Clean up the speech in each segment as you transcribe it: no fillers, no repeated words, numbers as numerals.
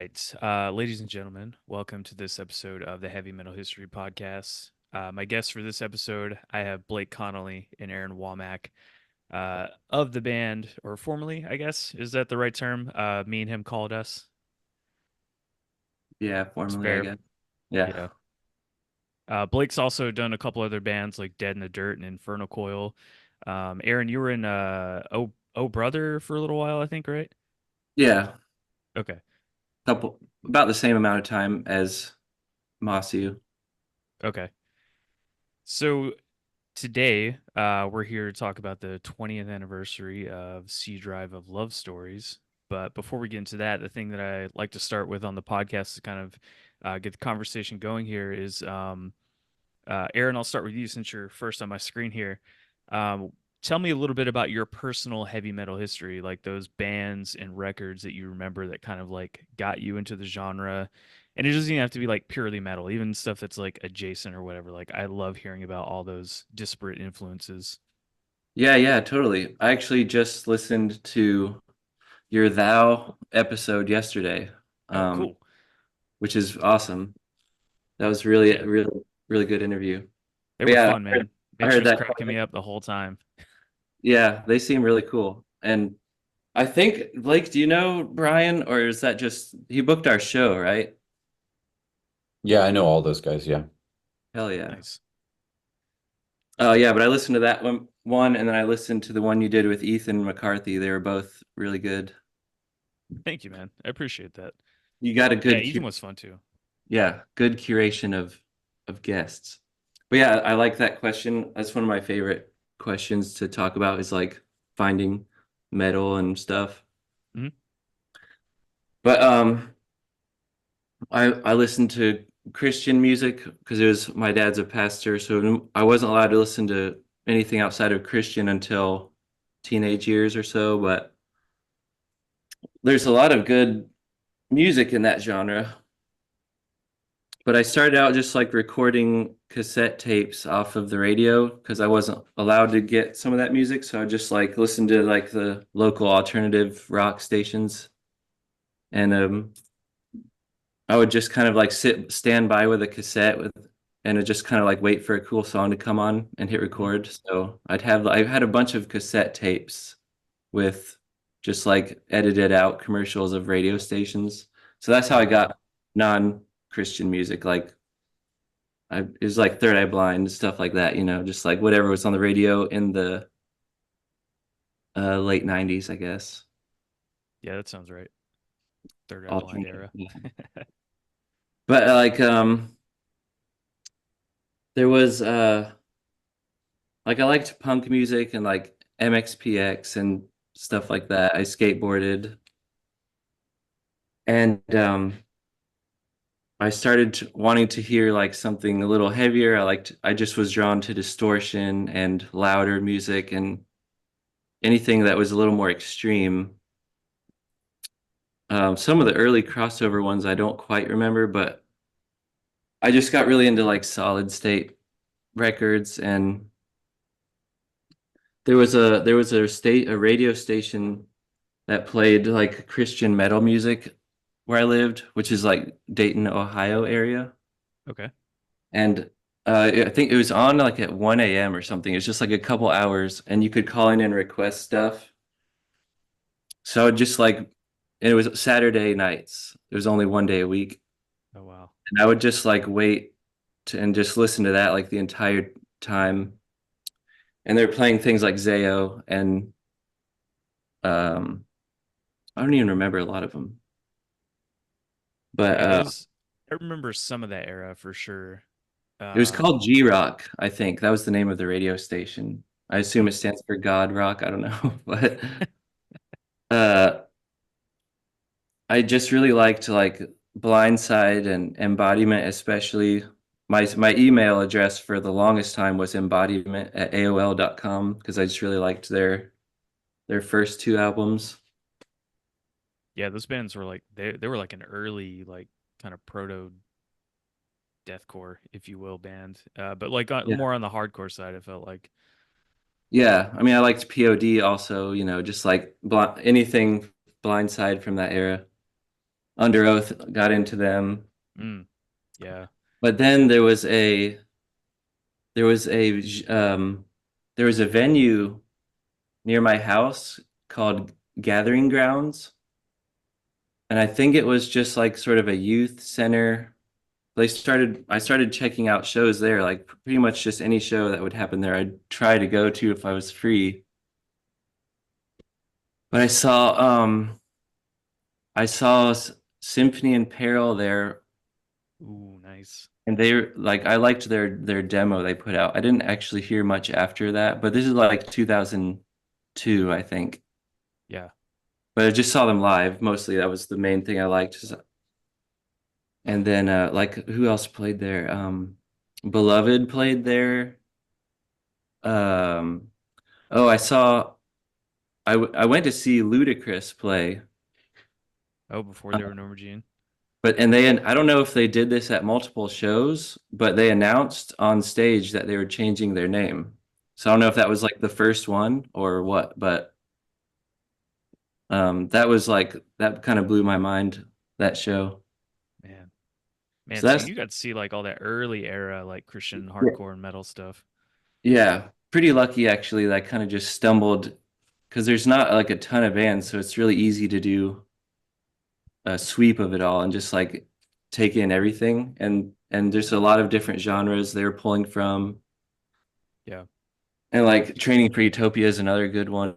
Right. Ladies and gentlemen, welcome to this episode of the Heavy Metal History Podcast. My guests for this episode, I have Blake Connally and Aaron Wamack of the band, or formerly, I guess. Is that the right term? Me and him called us. Yeah, It's formally, I fair. guess. Yeah. Yeah. Blake's also done a couple other bands like Dead in the Dirt and Infernal Coil. Aaron, you were in Oh Brother for a little while, I think, right? Yeah. Okay. Couple about the same amount of time as MAHCIU. Okay. So today, we're here to talk about the 20th anniversary of C Drive of Love Stories. But before we get into that, the thing that I like to start with on the podcast to kind of get the conversation going here is Aaron, I'll start with you since you're first on my screen here. Um, Tell me a little bit about your personal heavy metal history, like those bands and records that you remember that kind of like got you into the genre. And it doesn't even have to be like purely metal, even stuff that's like adjacent or whatever. Like I love hearing about all those disparate influences. Yeah, totally. I actually just listened to your Thou episode yesterday, Oh, um, cool. which is awesome. That was really, Yeah, really, really good interview. they But were yeah, fun, man. I Mitch heard was that. cracking me up the whole time. Yeah, they seem really cool. And I think, Blake, do you know Brian, or is that just he booked our show, right? Yeah, I know all those guys. Yeah. Hell yeah. Nice. Oh yeah, but I listened to that one, and then I listened to the one you did with Ethan McCarthy. They were both really good. Thank you, man. I appreciate that. You got a Yeah, good, Ethan was fun too. yeah, good curation of guests. But yeah, I like that question. That's one of my favorite questions to talk about is like finding metal and stuff. Hmm. But I listened to Christian music because it was my dad's a pastor, so I wasn't allowed to listen to anything outside of Christian until teenage years or so. But there's a lot of good music in that genre. But I started out just like recording cassette tapes off of the radio because I wasn't allowed to get some of that music. So I just like listened to like the local alternative rock stations. And I would just kind of like stand by with a cassette and just kind of like wait for a cool song to come on and hit Hmm. record. So I had a bunch of cassette tapes with just like edited out commercials of radio stations. So that's how Oh I wow. got non-Christian music. Like it was like Third Eye Blind, stuff like that, just like whatever was on the radio in the late 90s, I guess. Yeah, that sounds right. Third Eye Blind Alternative. era. Yeah. But like there was like I liked punk music and like MXPX and stuff like that. I skateboarded and I started wanting to hear like something a little heavier. I just was drawn to distortion and louder music and anything that was a little more extreme. Some of the early crossover ones I don't quite remember, but I just got really into like solid state records, and there was a radio station that played like Christian metal music where I lived, which is like Dayton, Ohio area. Okay. And I think it was on like at 1 a.m. or something. It's just like a couple hours, and you could call in and request stuff. So I would just like, and it was Saturday nights. It was only 1 day a week. Oh wow. And I would just like wait and just listen to that like the entire time. And they're playing things like Zayo and um, I don't even remember a lot of them. But Yeah, those I remember some of that era for sure. it was Um, called G Rock, I think. That was the name of the radio station. I assume it stands for God Rock. I don't know. But uh, I just really liked like Blindside and Embodiment, especially. My email address for the longest time was embodiment at AOL.com because I just really liked their first two albums. yeah, those bands were like they were like an early like kind of proto deathcore, if you will, band. But like Yeah. more on the hardcore side, I felt like. Yeah. I mean, I liked POD also, just like anything Blindside from that era. Under Oath got into them. Mm, yeah. But then there was a there was a venue near my house called Gathering Grounds, and I think it was just like sort of a youth center. I started checking out shows there, like pretty much just any show that would happen there I'd try to go to if I was free. But I saw Symphony in Peril there, Ooh, nice. and they like I liked their demo they put out. I didn't actually hear much after that, but this is like 2002, I think. Yeah. But I just saw them live. Mostly that was the main thing I liked. And then like who else played there? Beloved played there. Um oh, I went to see Ludacris play. Oh, before Uh, they were Norma Jean. But and they I don't know if they did this at multiple shows, but they announced on stage that they were changing their name. So I don't know if that was like the first one or what, but that was like that kind of blew my mind, that show. Man. So Man, so that's you got to see like all that early era like Christian yeah, hardcore and metal stuff. yeah, pretty lucky actually that I kind of just stumbled because there's not like a ton of bands, so it's really easy to do a sweep of it all and just like take in everything. And there's a lot of different genres they're pulling from. Yeah. And like Training for Utopia is another good one.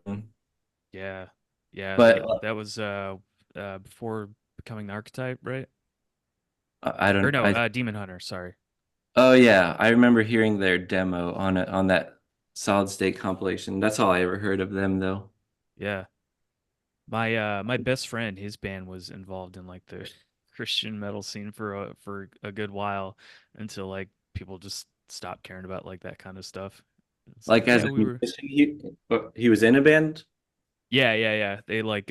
Yeah. Yeah, But that was before becoming the archetype, right? I Or don't no, I Demon Hunter, sorry. oh yeah, I remember hearing their demo on that Solid State compilation. That's all I ever heard of them though. Yeah. My best friend, his band was involved in like the Christian metal scene for a good while until like people just stopped caring about like that kind of stuff. It's Like like, as yeah, a we were musician, he was in a band. yeah, yeah, yeah. They like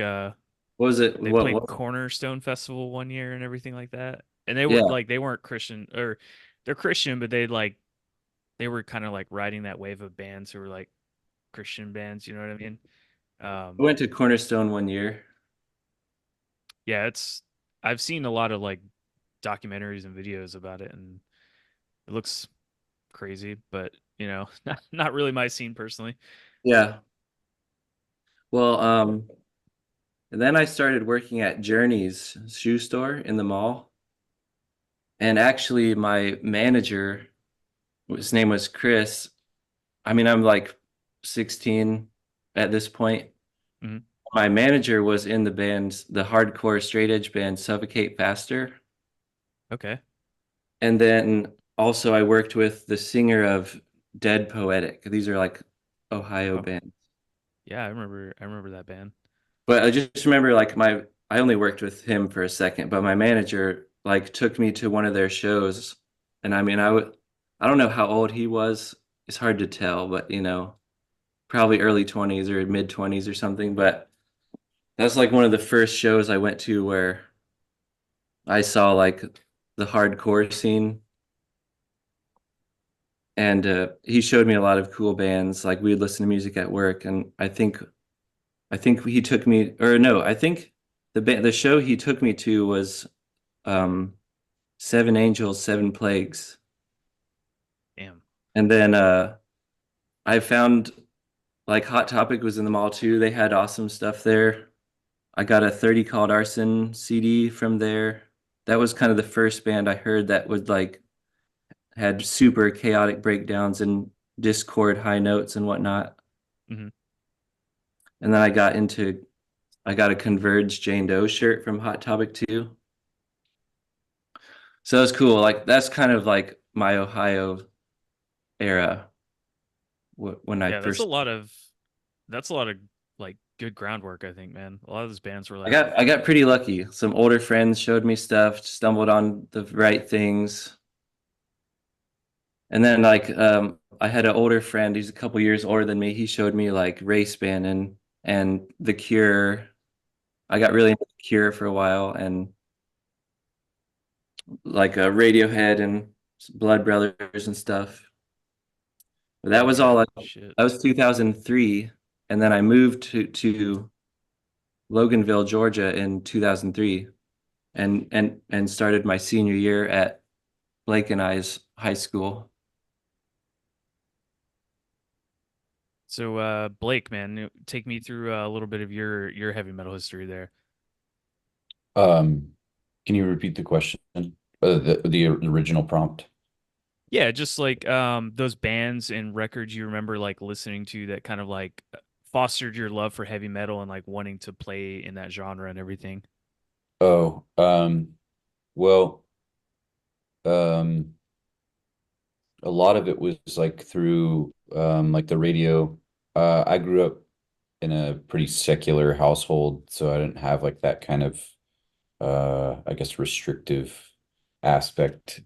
What was it? they What played what? Cornerstone Festival one year and everything like that. And they were Yeah, like they weren't Christian or they're Christian, but they were kind of like riding that wave of bands who were like Christian bands, you know what I mean? I went to Cornerstone one year. Yeah, it's I've seen a lot of like documentaries and videos about it and it looks crazy, but you know, not really my scene personally. Yeah. Well, and then I started working at Journey's shoe store in the mall. And actually, my manager, his name was Chris. I mean, I'm like 16 at this point. Hmm. My manager was in the band, the hardcore straight edge band Suffocate Faster. Okay. And then also I worked with the singer of Dead Poetic. These are like Ohio Oh, bands. yeah, I remember that band. But I just remember like I only worked with him for a second, but my manager like took me to one of their shows. And I mean, I don't know how old he was. It's hard to tell, but probably early 20s or mid 20s or something. But that's like one of the first shows I went to where I saw like the hardcore scene. And he showed me a lot of cool bands. Like we'd listen to music at work, and I think he took me, or no, I think the show he took me to was um, Seven Angels, Seven Plagues, Damn. and then I found like Hot Topic was in the mall too. They had awesome stuff there. I got a 30 Called Arson CD from there. That was kind of the first band I heard that would like had super chaotic breakdowns and discord high notes and whatnot. Hmm. And then I got a Converge Jane Doe shirt from Hot Topic too. So it's cool. Like that's kind of like my Ohio era when I Yeah, first that's a lot of like good groundwork, I think, man. A lot of those bands were I like, got pretty lucky. Some older friends showed me stuff, stumbled on the right things. And then like I had an older friend, he's a couple years older than me. He showed me like Race Band and The Cure. I got really into The Cure for a while and like Radiohead and Blood Brothers and stuff. But that was all yeah, like shit. that was 2003, and then I moved to Loganville, Georgia in 2003, and started my senior year at Blake and I's high school. So, Blake, man, take me through a little bit of your heavy metal history there. Um, can you repeat the question? The original prompt. Yeah, just like those bands and records you remember like listening to that kind of like fostered your love for heavy metal and like wanting to play in that genre and everything. Oh, well, um, a lot of it was like through like the radio. I grew up in a pretty secular household, so I didn't have like that kind of I guess restrictive aspect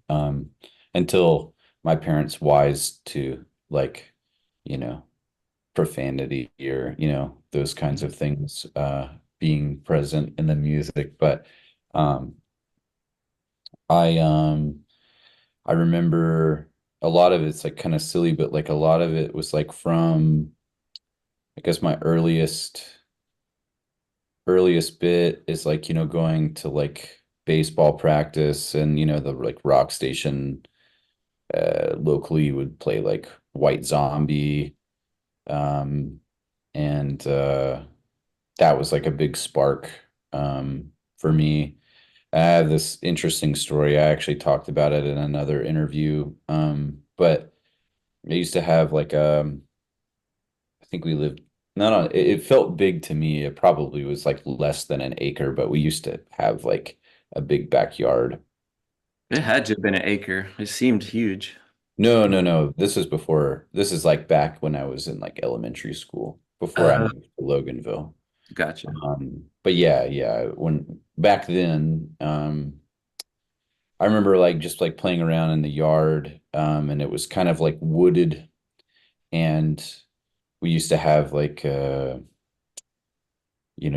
until my parents wise to like, you know, profanity or, those kinds Hmm. of things being present in the music. But um I um I remember a lot of it's like kind of silly, but like a lot of it was like from I guess my earliest bit is like, going to like baseball practice and the like rock station locally would play like White Zombie. Um and that was like a big spark for me. I have this interesting story. I actually talked about it in another interview. But I used to have like I think we lived not on it felt big to me. It probably was like less than an acre, but we used to have like a big backyard. It had to have been an acre. It seemed huge. No, no, no. This is like back when I was in like elementary school before I Uh, moved to Loganville. gotcha. But yeah, yeah, when back then, I remember like just like playing around in the yard, and it was kind of like wooded, and we used to have like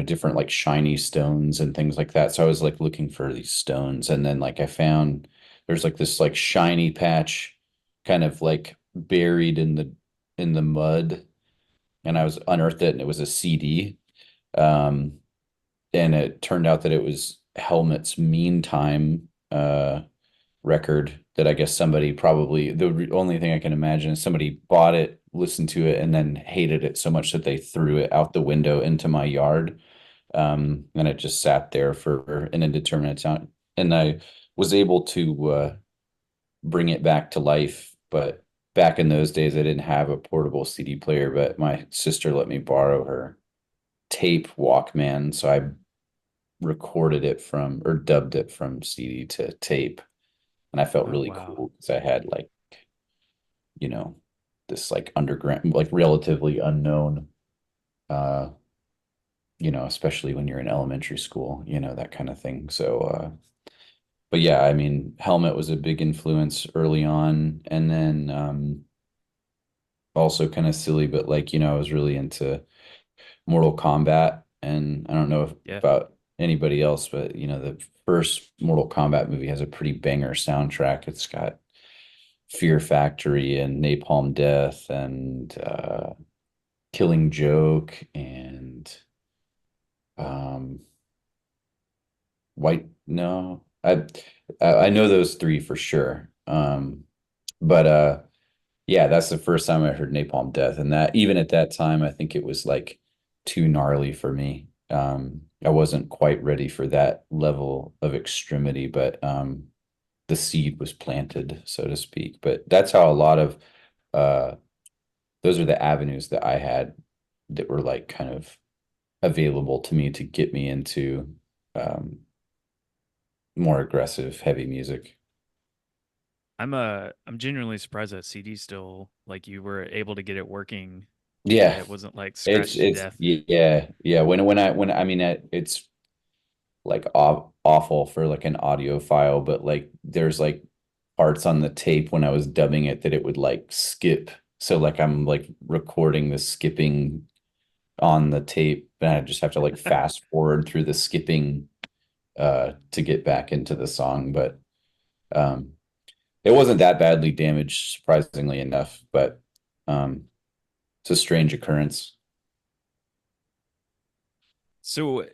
different like shiny stones and things like that. So I was like looking for these stones, and then like I found there's like this like shiny patch kind of like buried in the mud, and I was unearthed it, and it was a CD. Um, and it turned out that it was Helmet's Meantime record that I guess somebody probably only thing I can imagine is somebody bought it, listened to it, and then hated it so much that they threw it out the window into my yard. And it just sat there for an indeterminate time. And I was able to bring it back to life. But back in those days, I didn't have a portable CD player, but my sister let me borrow her tape Walkman. So I recorded it from or dubbed it from CD to tape. And I felt Oh really wow. cool because I had like, you know, this like underground, like relatively unknown, uh, especially when you're in elementary school, that kind of thing. So, but yeah, I mean, Helmet was a big influence early on. And then also kind of silly, but like, I was really into Mortal Kombat. And I don't know Yeah. about anybody else, but the first Mortal Kombat movie has a pretty banger soundtrack. It's got Fear Factory and Napalm Death and Killing Joke and um White no. I know those three for sure. But yeah, that's the first time I heard Napalm Death, and that even at that time I think it was like too gnarly for me. I wasn't quite ready for that level of extremity, but the seed was planted, so to speak. But that's how a lot of uh those are the avenues that I had that were like kind of available to me to get me into um, more aggressive, heavy music. I'm genuinely surprised that CD still like you were able to get it working and Yeah, it wasn't like it's scratched to it's death. yeah, yeah. When I mean it's like awful for like an audio file, but like there's like parts on the tape when I was dubbing it that it would like skip. So like I'm like recording the skipping on the tape, and I just have to like fast forward through the skipping to get back into the song. But um it wasn't that badly damaged, surprisingly enough, but um it's a strange occurrence. So,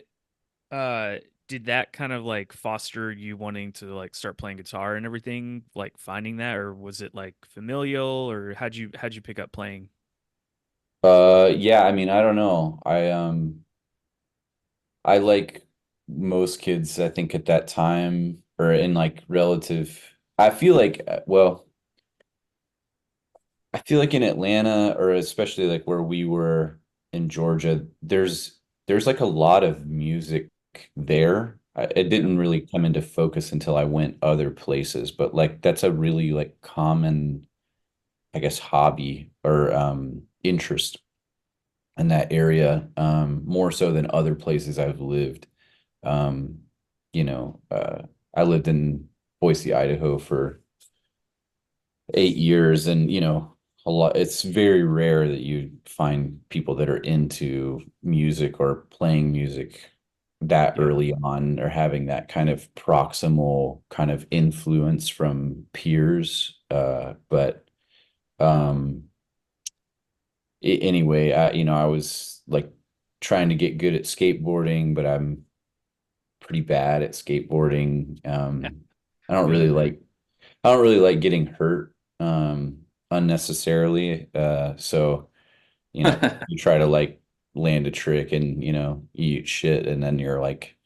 uh, did that kind of like foster you wanting to like start playing guitar and everything, like finding that, or was it like familial, or how'd you pick up playing? Yeah, I mean, I don't know. I like most kids, I think at that time or in like relative, I feel like, well, I feel like in Atlanta or especially like where we were in Georgia, there's like a lot of music there. It Yeah. didn't really come into focus until I went other places, but like that's a really like common, I guess, hobby or interest in that area, more so than other places I've lived. Um, you know, I lived in Boise, Idaho for 8 years, and a lot. It's very rare that you find people that are into music or playing music that Yeah. early on or having that kind of proximal kind of influence from peers. But um, anyway, I was like trying to get good at skateboarding, but I'm pretty bad at skateboarding. I don't Yeah. really like I don't really like getting hurt unnecessarily. So, you try to like land a trick and, you eat shit and then you're like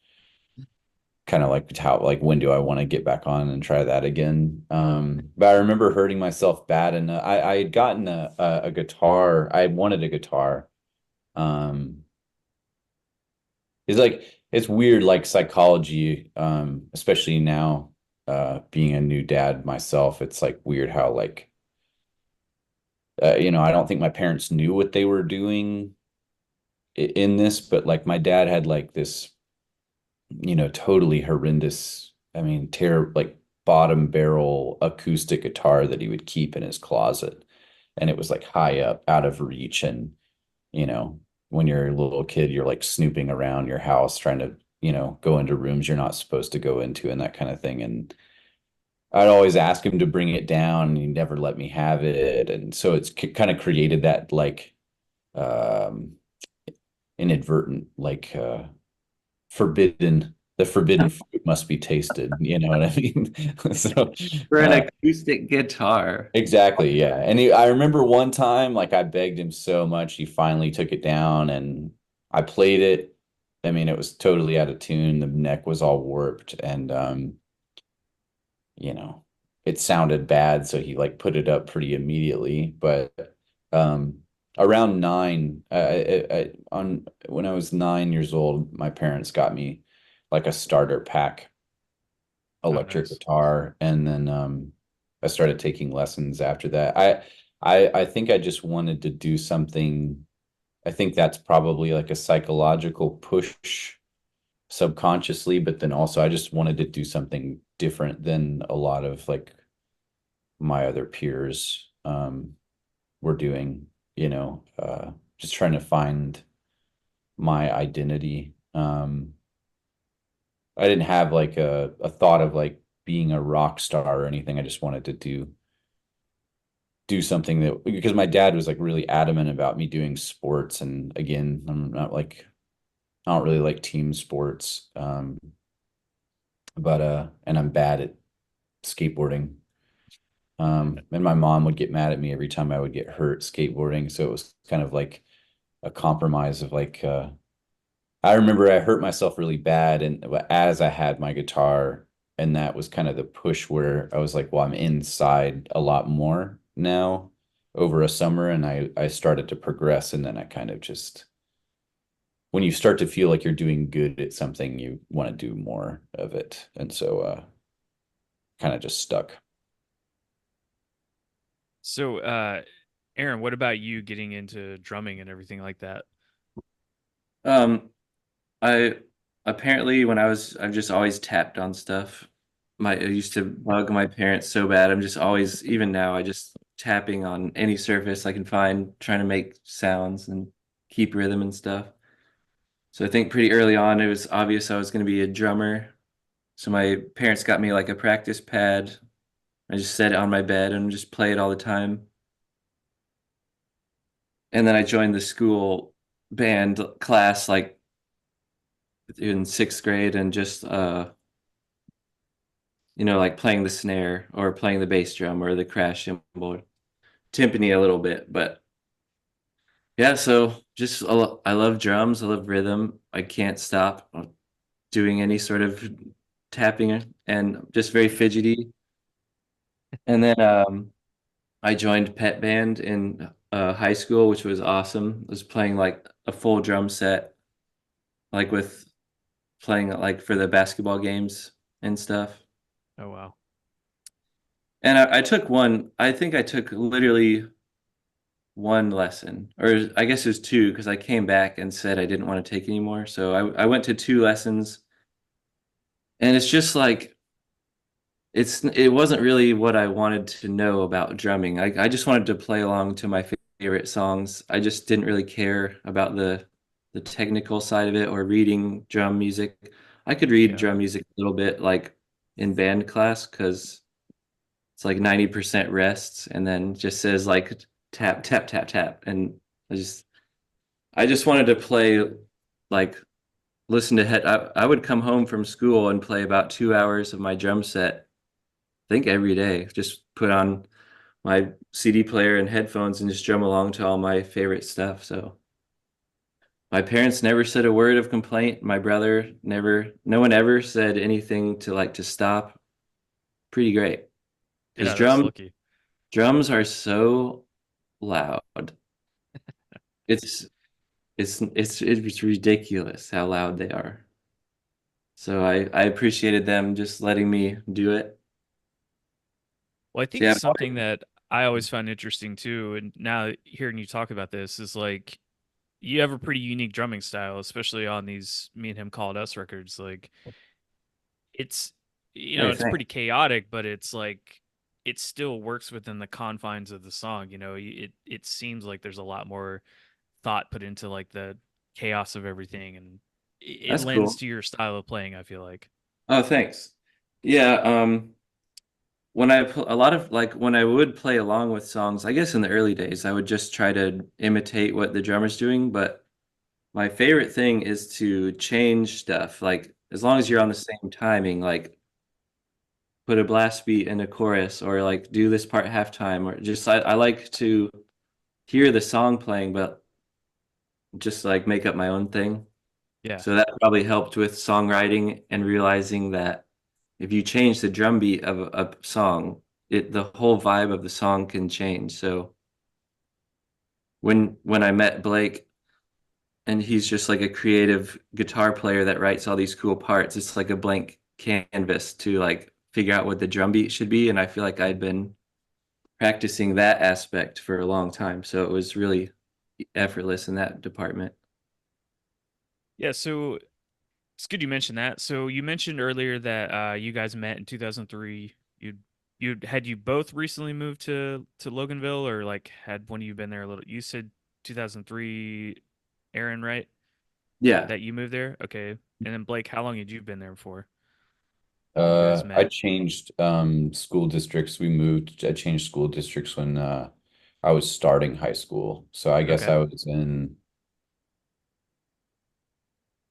kind of like how like when do I want to get back on and try that again? But I remember hurting myself bad and I had gotten a guitar. I wanted a guitar. Um It's like it's weird, like psychology, especially now, being a new dad myself. It's like weird how like I don't think my parents knew what they were doing in this, but like my dad had like this, totally horrendous, I mean, like bottom barrel acoustic guitar that he would keep in his closet, and it was like high up, out of reach, and you know, when you're a little kid, you're like snooping around your house trying to, go into rooms you're not supposed to go into and that kind of thing. And I'd always ask him to bring it down and he never let me have it. And so it's kind of created that like um inadvertent like the forbidden fruit must be tasted, you know what I mean? So For an uh acoustic guitar. exactly, yeah. And I remember one time, like I begged him so much, he finally took it down and I played it. I mean, it was totally out of tune. The neck was all warped and you know, it sounded bad, so he like put it up pretty immediately. But um around nine, on when I was 9 years old, my parents got me like a starter pack Oh, electric nice. guitar, and then I started taking lessons after that. I think I just wanted to do something. I think that's probably like a psychological push subconsciously, but then also I just wanted to do something different than a lot of like my other peers were doing, just trying to find my identity. I didn't have like a thought of like being a rock star or anything. I just wanted to do something that, because my dad was like really adamant about me doing sports, and again, I'm not like I don't really like team sports. But and I'm bad at skateboarding. And my mom would get mad at me every time I would get hurt skateboarding, so it was kind of like a compromise of like I remember I hurt myself really bad, and as I had my guitar, and that was kind of the push where I was like, well, I'm inside a lot more now over a summer, and I started to progress, and then I kind of just, when you start to feel like you're doing good at something, you want to do more of it, and so kind of just stuck. So, Aaron, what about you getting into drumming and everything like that? Um, I apparently when I've just always tapped on stuff. I used to bug my parents so bad. I'm just always, even now, I just tapping on any surface I can find, trying to make sounds and keep rhythm and stuff. So I think pretty early on it was obvious I was going to be a drummer. So my parents got me like a practice pad. I just set it on my bed and just play it all the time. And then I joined the school band class like in sixth grade and just like playing the snare or playing the bass drum or the crash cymbal, timpani a little bit. But yeah, so just I love drums. I love rhythm. I can't stop doing any sort of tapping and just very fidgety. And then I joined pet band in high school, which was awesome. I was playing like a full drum set, like with playing like for the basketball games and stuff. Oh wow. And I took one, I think I took literally one lesson, or I guess it was two, because I came back and said I didn't want to take anymore. So I went to two lessons, and it's just like it wasn't really what I wanted to know about drumming. I just wanted to play along to my favorite songs. I just didn't really care about the technical side of it or reading drum music. I could read Yeah. drum music a little bit like in band class because it's like 90% rests and then just says like tap tap tap tap and I just I just wanted to play like listen to I would come home from school and play about 2 hours of my drum set I think every day. Just put on my CD player and headphones and just drum along to all my favorite stuff. So my parents never said a word of complaint. My brother never, no one ever said anything to like to stop. Pretty great. Because Yeah, that's lucky. drums are so loud. It's it's ridiculous how loud they are. So I appreciated them just letting me do it. Well, I So think yeah, something that I always find interesting too, and now hearing you talk about this is like you have a pretty unique drumming style, especially on these Me and Him Called Us records. Like it's hey, it's thanks. pretty chaotic, but it's like it still works within the confines of the song. It seems like there's a lot more thought put into like the chaos of everything, and it That's lends cool. to your style of playing, I feel like. Oh, thanks. Yeah, when a lot of like when I would play along with songs, I guess in the early days, I would just try to imitate what the drummer's doing. But my favorite thing is to change stuff. Like as long as you're Mhm. on the same timing, like put a blast beat in a chorus or like do this part halftime or just I like to hear the song playing, but just like make up my own thing. Yeah. So that probably helped with songwriting and realizing that if you change the drum beat of a song, the whole vibe of the song can change. So when I met Blake and he's just like a creative guitar player that writes all these cool parts, it's like a blank canvas to like figure out what the drum beat should be. And I feel like I'd been practicing that aspect for a long time. So it was really effortless in that department. Yeah, so it's good you mentioned that. So you mentioned earlier that you guys met in 2003. You both recently moved to Loganville, or like had one of you been there a little? You said 2003, Aaron, right? Yeah. That you moved there? Okay. And then Blake, how long had you been there for when you guys I met? changed school districts. I changed school districts when I was starting high school. So I guess Okay. I was in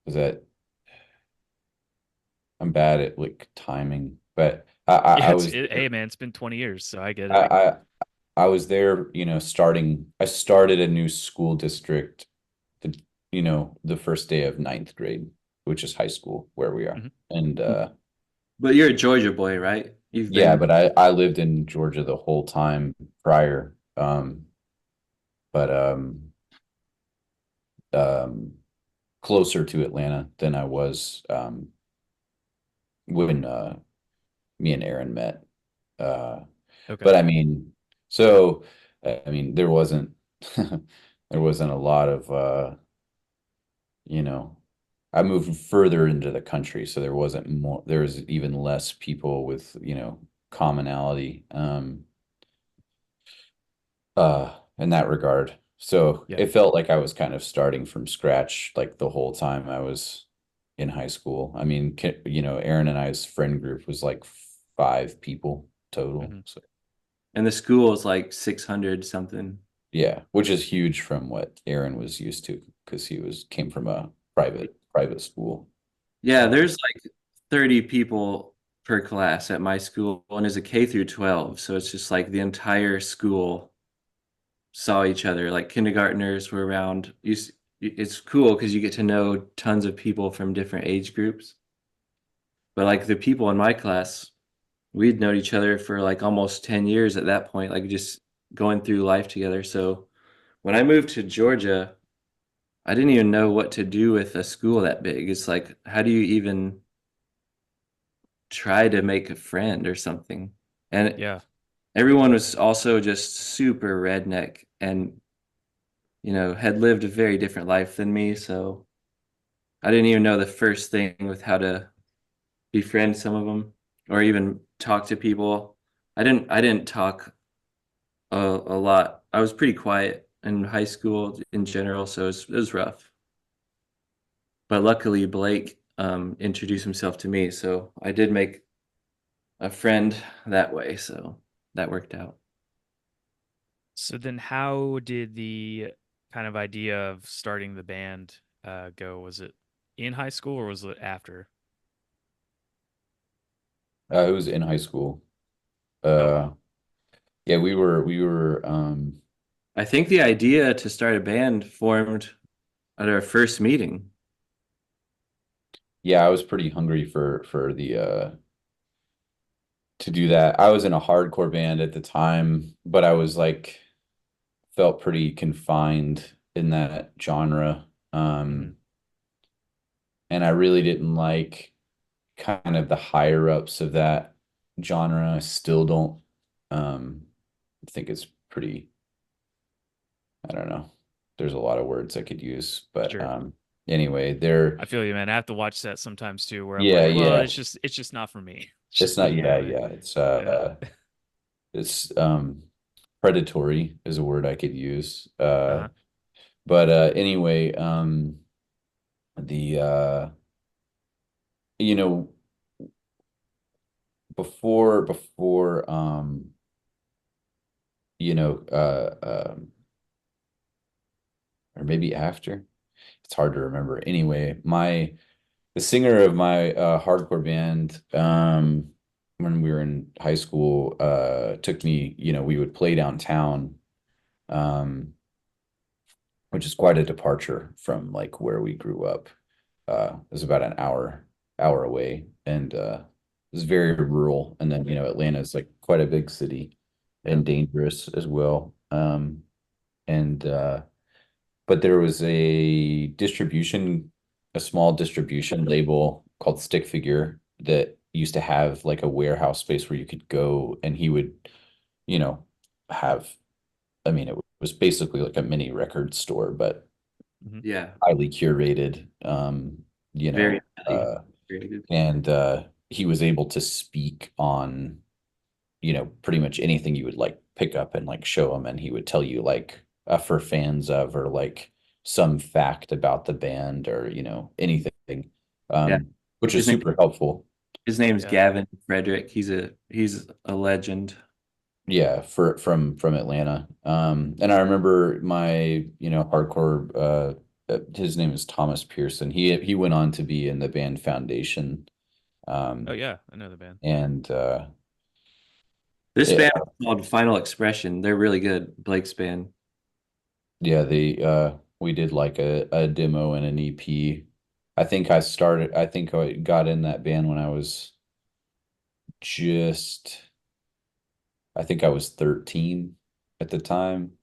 was that I'm bad at like timing, but Yeah, hey man, it's been 20 years, so I get I, it. I I was there, I started a new school district the the first day of ninth grade, which is high school where we are. Mhm. And But you're a Georgia boy, right? You've yeah, been but I lived in Georgia the whole time prior. But um closer to Atlanta than I was when me and Aaron met. Uh Okay. but I mean, so I mean there wasn't there wasn't a lot of you know, I moved further into the country, so there was even less people with, commonality in that regard. So Yeah. it felt like I was kind of starting from scratch like the whole time I was in high school. I mean, Aaron and I's friend group was like 5 people total. Mhm. and the school is like 600 something. Yeah, which is huge from what Aaron was used to because he was came from a private school. Yeah, So there's like 30 people per class at my school, and it's a K through 12. So it's just like the entire school saw each other. Like kindergartners were around. It's cool because you get to know tons of people from different age groups. But like the people in my class, we'd known each other for like almost 10 years at that point, like just going through life together. So when I moved to Georgia, I didn't even know what to do with a school that big. It's like, how do you even try to make a friend or something? And yeah. everyone was also just super redneck and, had lived a very different life than me. So I didn't even know the first thing with how to befriend some of them or even talk to people. I didn't talk a lot. I was pretty quiet in high school in general, so it was rough. But luckily, Blake introduced himself to me, so I did make a friend that way. So that worked out. So then how did the kind of idea of starting the band go? Was it in high school or was it after? It was in high school. Oh Uh, wow. yeah, we were. I think the idea to start a band formed at our first meeting. Yeah, I was pretty hungry for the to do that. I was in a hardcore band at the time, but I was like felt pretty confined in that genre. Hmm. And I really didn't like kind of the higher ups of that genre. I still don't think it's pretty, I don't know. There's a lot of words I could use, but Sure. anyway, they're I feel you, man. I have to watch that sometimes too, where I'm yeah, like, well, yeah. it's just not for me. It's It's just not me, yeah, really. yeah. Yeah. It's predatory is a word I could use. Uh-huh. But anyway, the you know before you know or maybe after, it's hard to remember. Anyway, my the singer of my hardcore band when we were in high school took me, we would play downtown, um which is quite a departure from like where we grew up. It was about an hour away, and it was very rural. And then, Atlanta is like quite a big city Yeah. and dangerous as well. And But there was a small distribution label called Stick Figure that used to have like a warehouse space where you could go, and he would, you know, have, I mean, it was basically like a mini record store, but Hmm. Yeah, highly curated, you very know, highly rated. and he was able to speak on, pretty much anything you would like pick up and like show him, and he would tell you like for fans of, or like some fact about the band, or anything, Yeah, which is his name super helpful. his name's Yeah. Gavin Frederick. He's a legend. Yeah, from Atlanta. And I remember my, hardcore, his name is Thomas Pearson. He went on to be in the band Foundation. Oh Um, yeah, I know the band. and This it, band is called Final Expression. They're really good. Blake's band. yeah, we did like a demo and an EP. I think I got in that band when I was just, I think I was 13 at the time.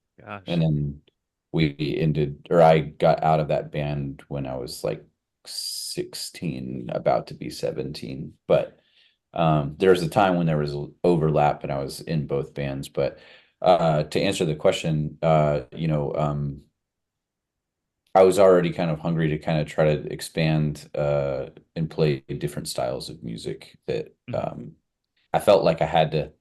And Gosh. then I got out of that band when I was like 16, about to be 17. But there was a time when there was overlap and I was in both bands. But to answer the question, I was already kind of hungry to kind of try to expand and play different styles of music that Hmm. I felt like I had to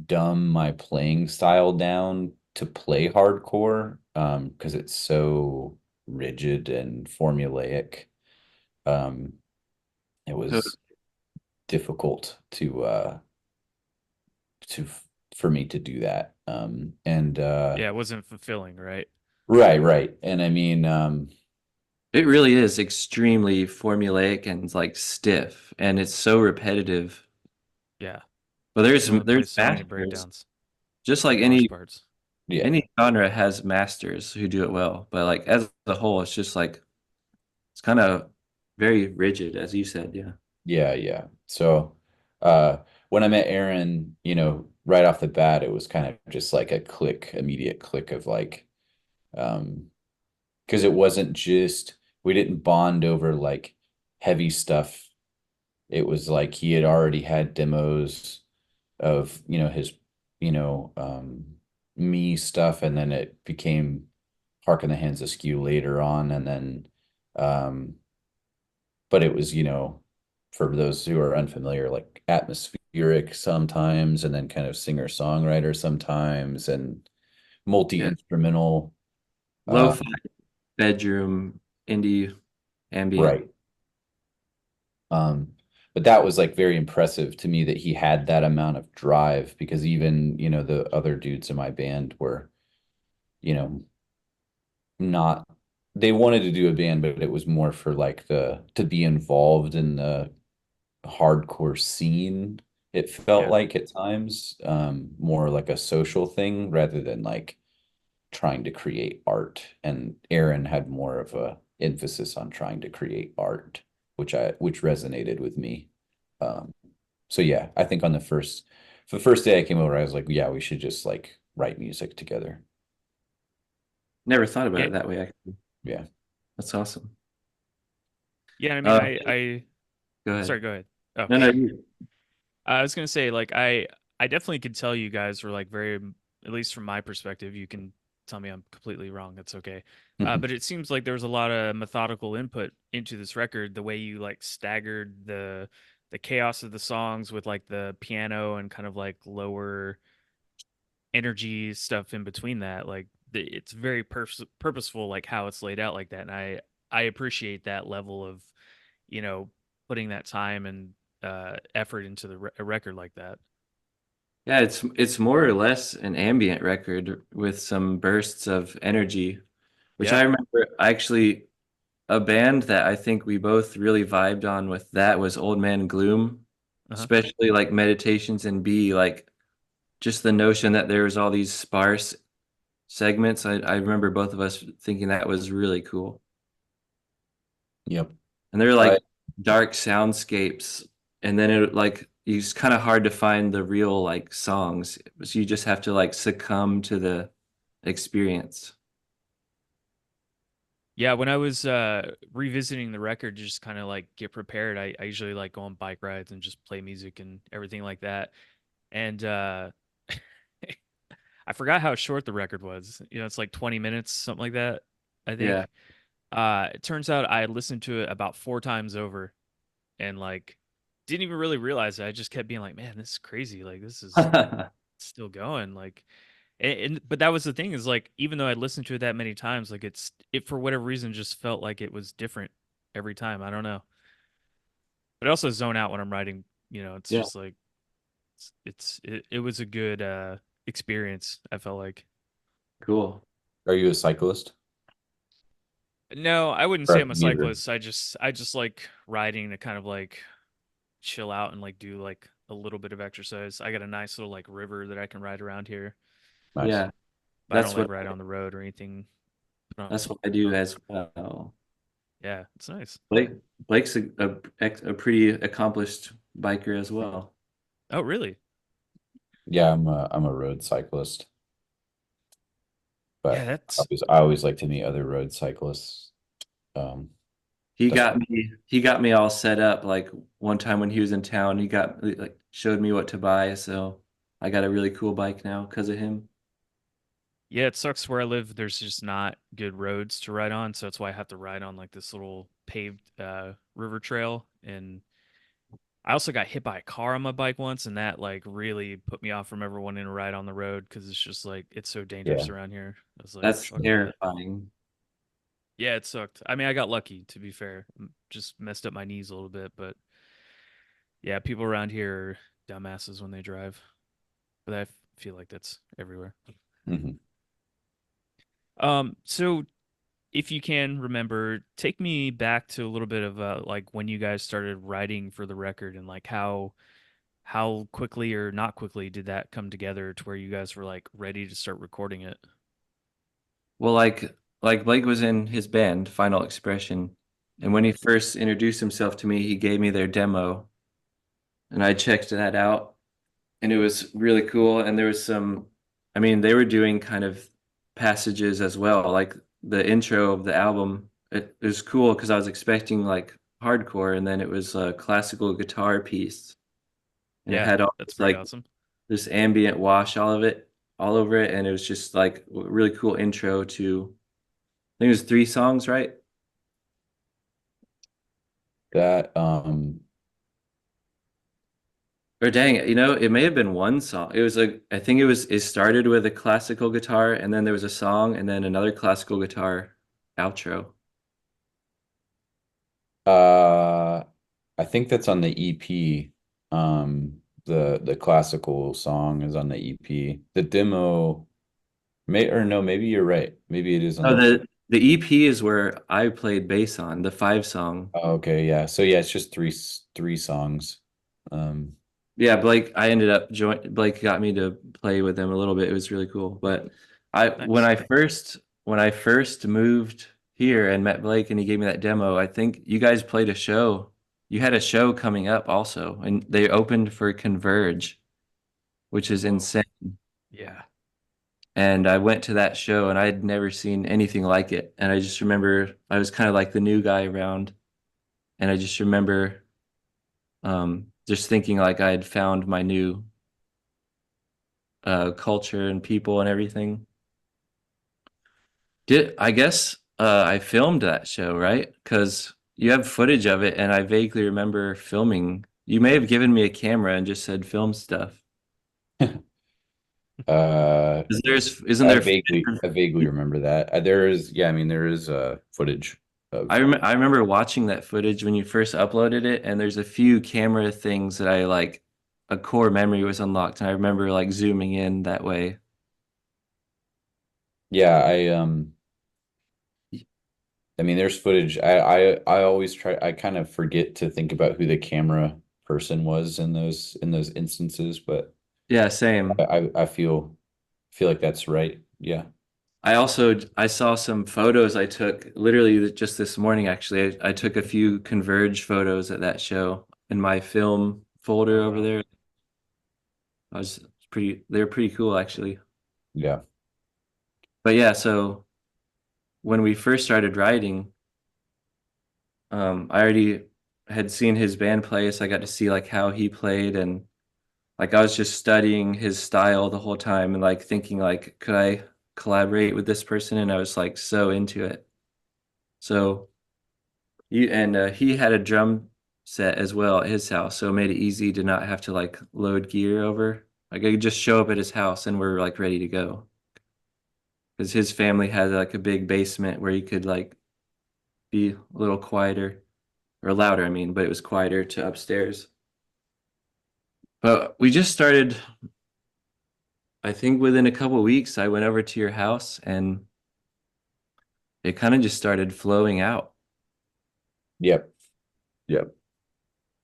dumb my playing style down to play hardcore, because it's so rigid and formulaic. Um, it So was difficult to for me to do that. And Yeah, it wasn't fulfilling, right? right, right. And I mean, It really is extremely formulaic and like stiff, and it's so repetitive. Yeah. But He only there's plays so many masters, breakdowns, just like like mosh parts. Yeah. any genre has masters who do it well. But like as a whole, it's just like it's kind of very rigid, as you said. Yeah. Yeah, yeah. So, when I met Aaron, right off the bat, it was kind of just like a immediate click of like, um, because it wasn't just we didn't bond over like heavy stuff. It was like he had already had demos of, his, you know, um, me stuff, and then it became Hark in the Hands Askew later on, and then, um, but it was, for those who are unfamiliar, like atmospheric sometimes, and then kind of singer-songwriter sometimes, and Yeah. multi-instrumental. Uh, Lo-fi bedroom indie ambient. right. Um, but that was like very impressive to me that he had that amount of drive, because even, the other dudes in my band were, you know, not they wanted to do a band, but it was more for like the to be involved in the hardcore scene. It felt Yeah. like at times, more like a social thing rather than like trying to create art. And Aaron had more of a emphasis on trying to create art, which resonated with me. Um, so yeah, I think for the first day I came over, I was like, yeah, we should just like write music together. Never thought about Yeah. it that way, actually. Yeah. That's awesome. Yeah. I mean, Uh, I Go ahead. sorry, go ahead. Oh, No, no, you. I was gonna say, like, I definitely could tell you guys were like very, at least from my perspective, you can tell me I'm completely wrong. That's okay. Mhm. But it seems like there was a lot of methodical input into this record. The way you like staggered the chaos of the songs with like the piano and kind of like lower energy stuff in between that. Like, it's very purposeful, like how it's laid out like that. And I appreciate that level of, you know, putting that time and effort into a record like that. Yeah, it's more or less an ambient record with some bursts of energy, which Yeah. I remember actually a band that I think we both really vibed on with that was Old Man Gloom, Uh-huh. especially like Meditations in B, like just the notion that there was all these sparse segments. I remember both of us thinking that was really cool. Yep. And they're I like dark soundscapes, and then it like it's kind of hard to find the real like songs. So you just have to like succumb to the experience. Yeah, when I was revisiting the record to just kind of like get prepared, I usually like go on bike rides and just play music and everything like that. And I forgot how short the record was. You know, it's like 20 minutes, something like that, I Yeah. think. It turns out I listened to it about 4 times over and like didn't even really realize it. I just kept being like, man, this is crazy. Like this is still going. Like but that was the thing is like even though I listened to it that many times, like it for whatever reason just felt like it was different every time. I don't know. But I also zone out when I'm writing, you know, it's Yeah. just like it was a good experience, I felt like. Cool. Are you a cyclist No, I wouldn't or say a I'm a commuter? cyclist. I just like riding to kind of like chill out and like do like a little bit of exercise. I got a nice little like river that I can ride around here. Nice. Yeah. But I don't That's like what ride on the road or anything. But, that's what I do as well. yeah, it's nice. Blake Blake's a pretty accomplished biker as well. Oh, really? Yeah, I'm a road cyclist, Yeah, but that's I always like to meet other road cyclists. Um, that's He got me all set up like one time when he was in town, he got like showed me what to buy, so I got a really cool bike now because of him. yeah, it sucks where I live. There's just not good roads to ride on, so that's why I have to ride on like this little paved river trail. And I also got hit by a car on my bike once, and that like really put me off from ever wanting to ride on the road because it's just like it's so dangerous Yeah. around here. I was like, That's fuck that. terrifying. Yeah, it sucked. I mean, I got lucky to be fair. Just messed up my knees a little bit, but yeah, people around here are dumbasses when they drive. But I feel like that's everywhere. Hmm. So if you can remember, take me back to a little bit of like when you guys started writing for the record and like how quickly or not quickly did that come together to where you guys were like ready to start recording it? Well, like Blake was in his band, Final Expression, and when Hmm. he first introduced himself to me, he gave me their demo, and I checked that out, and it was really cool. And there was some, I mean, they were doing kind of passages as well, like the intro of the album. It was cool because I was expecting like hardcore, and then it was a classical guitar piece, and it Yeah, had all that's this pretty like awesome. this ambient wash, all over it, and it was just like a really cool intro to. I think it was three songs, right? That Or dang it, it may have been one song. It was like I think it started with a classical guitar and then there was a song and then another classical guitar outro. uh I think that's on the EP. The classical song is on the EP. The demo may or no, maybe you're right. Maybe it is on Oh, the the EP is where I played bass on, the five song. Oh, okay, yeah. So yeah, it's just three songs. Um Yeah, Blake got me to play with him a little bit. It was really cool. But I Nice. when I first moved here and met Blake and he gave me that demo, I think you guys played a show. You had a show coming up also, and they opened for Converge, which is Whoa. insane. Yeah. And I went to that show and I had never seen anything like it. And I just remember I was kind of like the new guy around, and I just remember just thinking like I had found my new culture and people and everything. Did I guess I filmed that show, right? Because you have footage of it, and I vaguely remember filming. You may have given me a camera and just said film stuff. uh Isn't there? I vaguely remember that. There is, yeah, I mean there is footage of I remember watching that footage when you first uploaded it, and there's a few camera things that I like. A core memory was unlocked, and I remember like zooming in that way. yeah, I mean there's footage. I always try I kind of forget to think about who the camera person was in those instances, but Yeah, same. I feel like that's right. Yeah. I saw some photos I took literally just this morning actually. I took a few Converge photos at that show in my film folder Oh over wow. there. I was they're pretty cool actually. Yeah. But yeah, so when we first started writing, I already had seen his band play, so I got to see like how he played, and like I was just studying his style the whole time and like thinking like could I collaborate with this person, and I was like so into it. So he had a drum set as well at his house, so it made it easy to not have to like load gear over. Like I could just show up at his house and we're like ready to go. Because his family had like a big basement where you could like be a little quieter or louder, I mean, but it was quieter to upstairs. But we just started, I think within a couple weeks, I went over to your house and it kind of just started flowing out. Yep. Yep.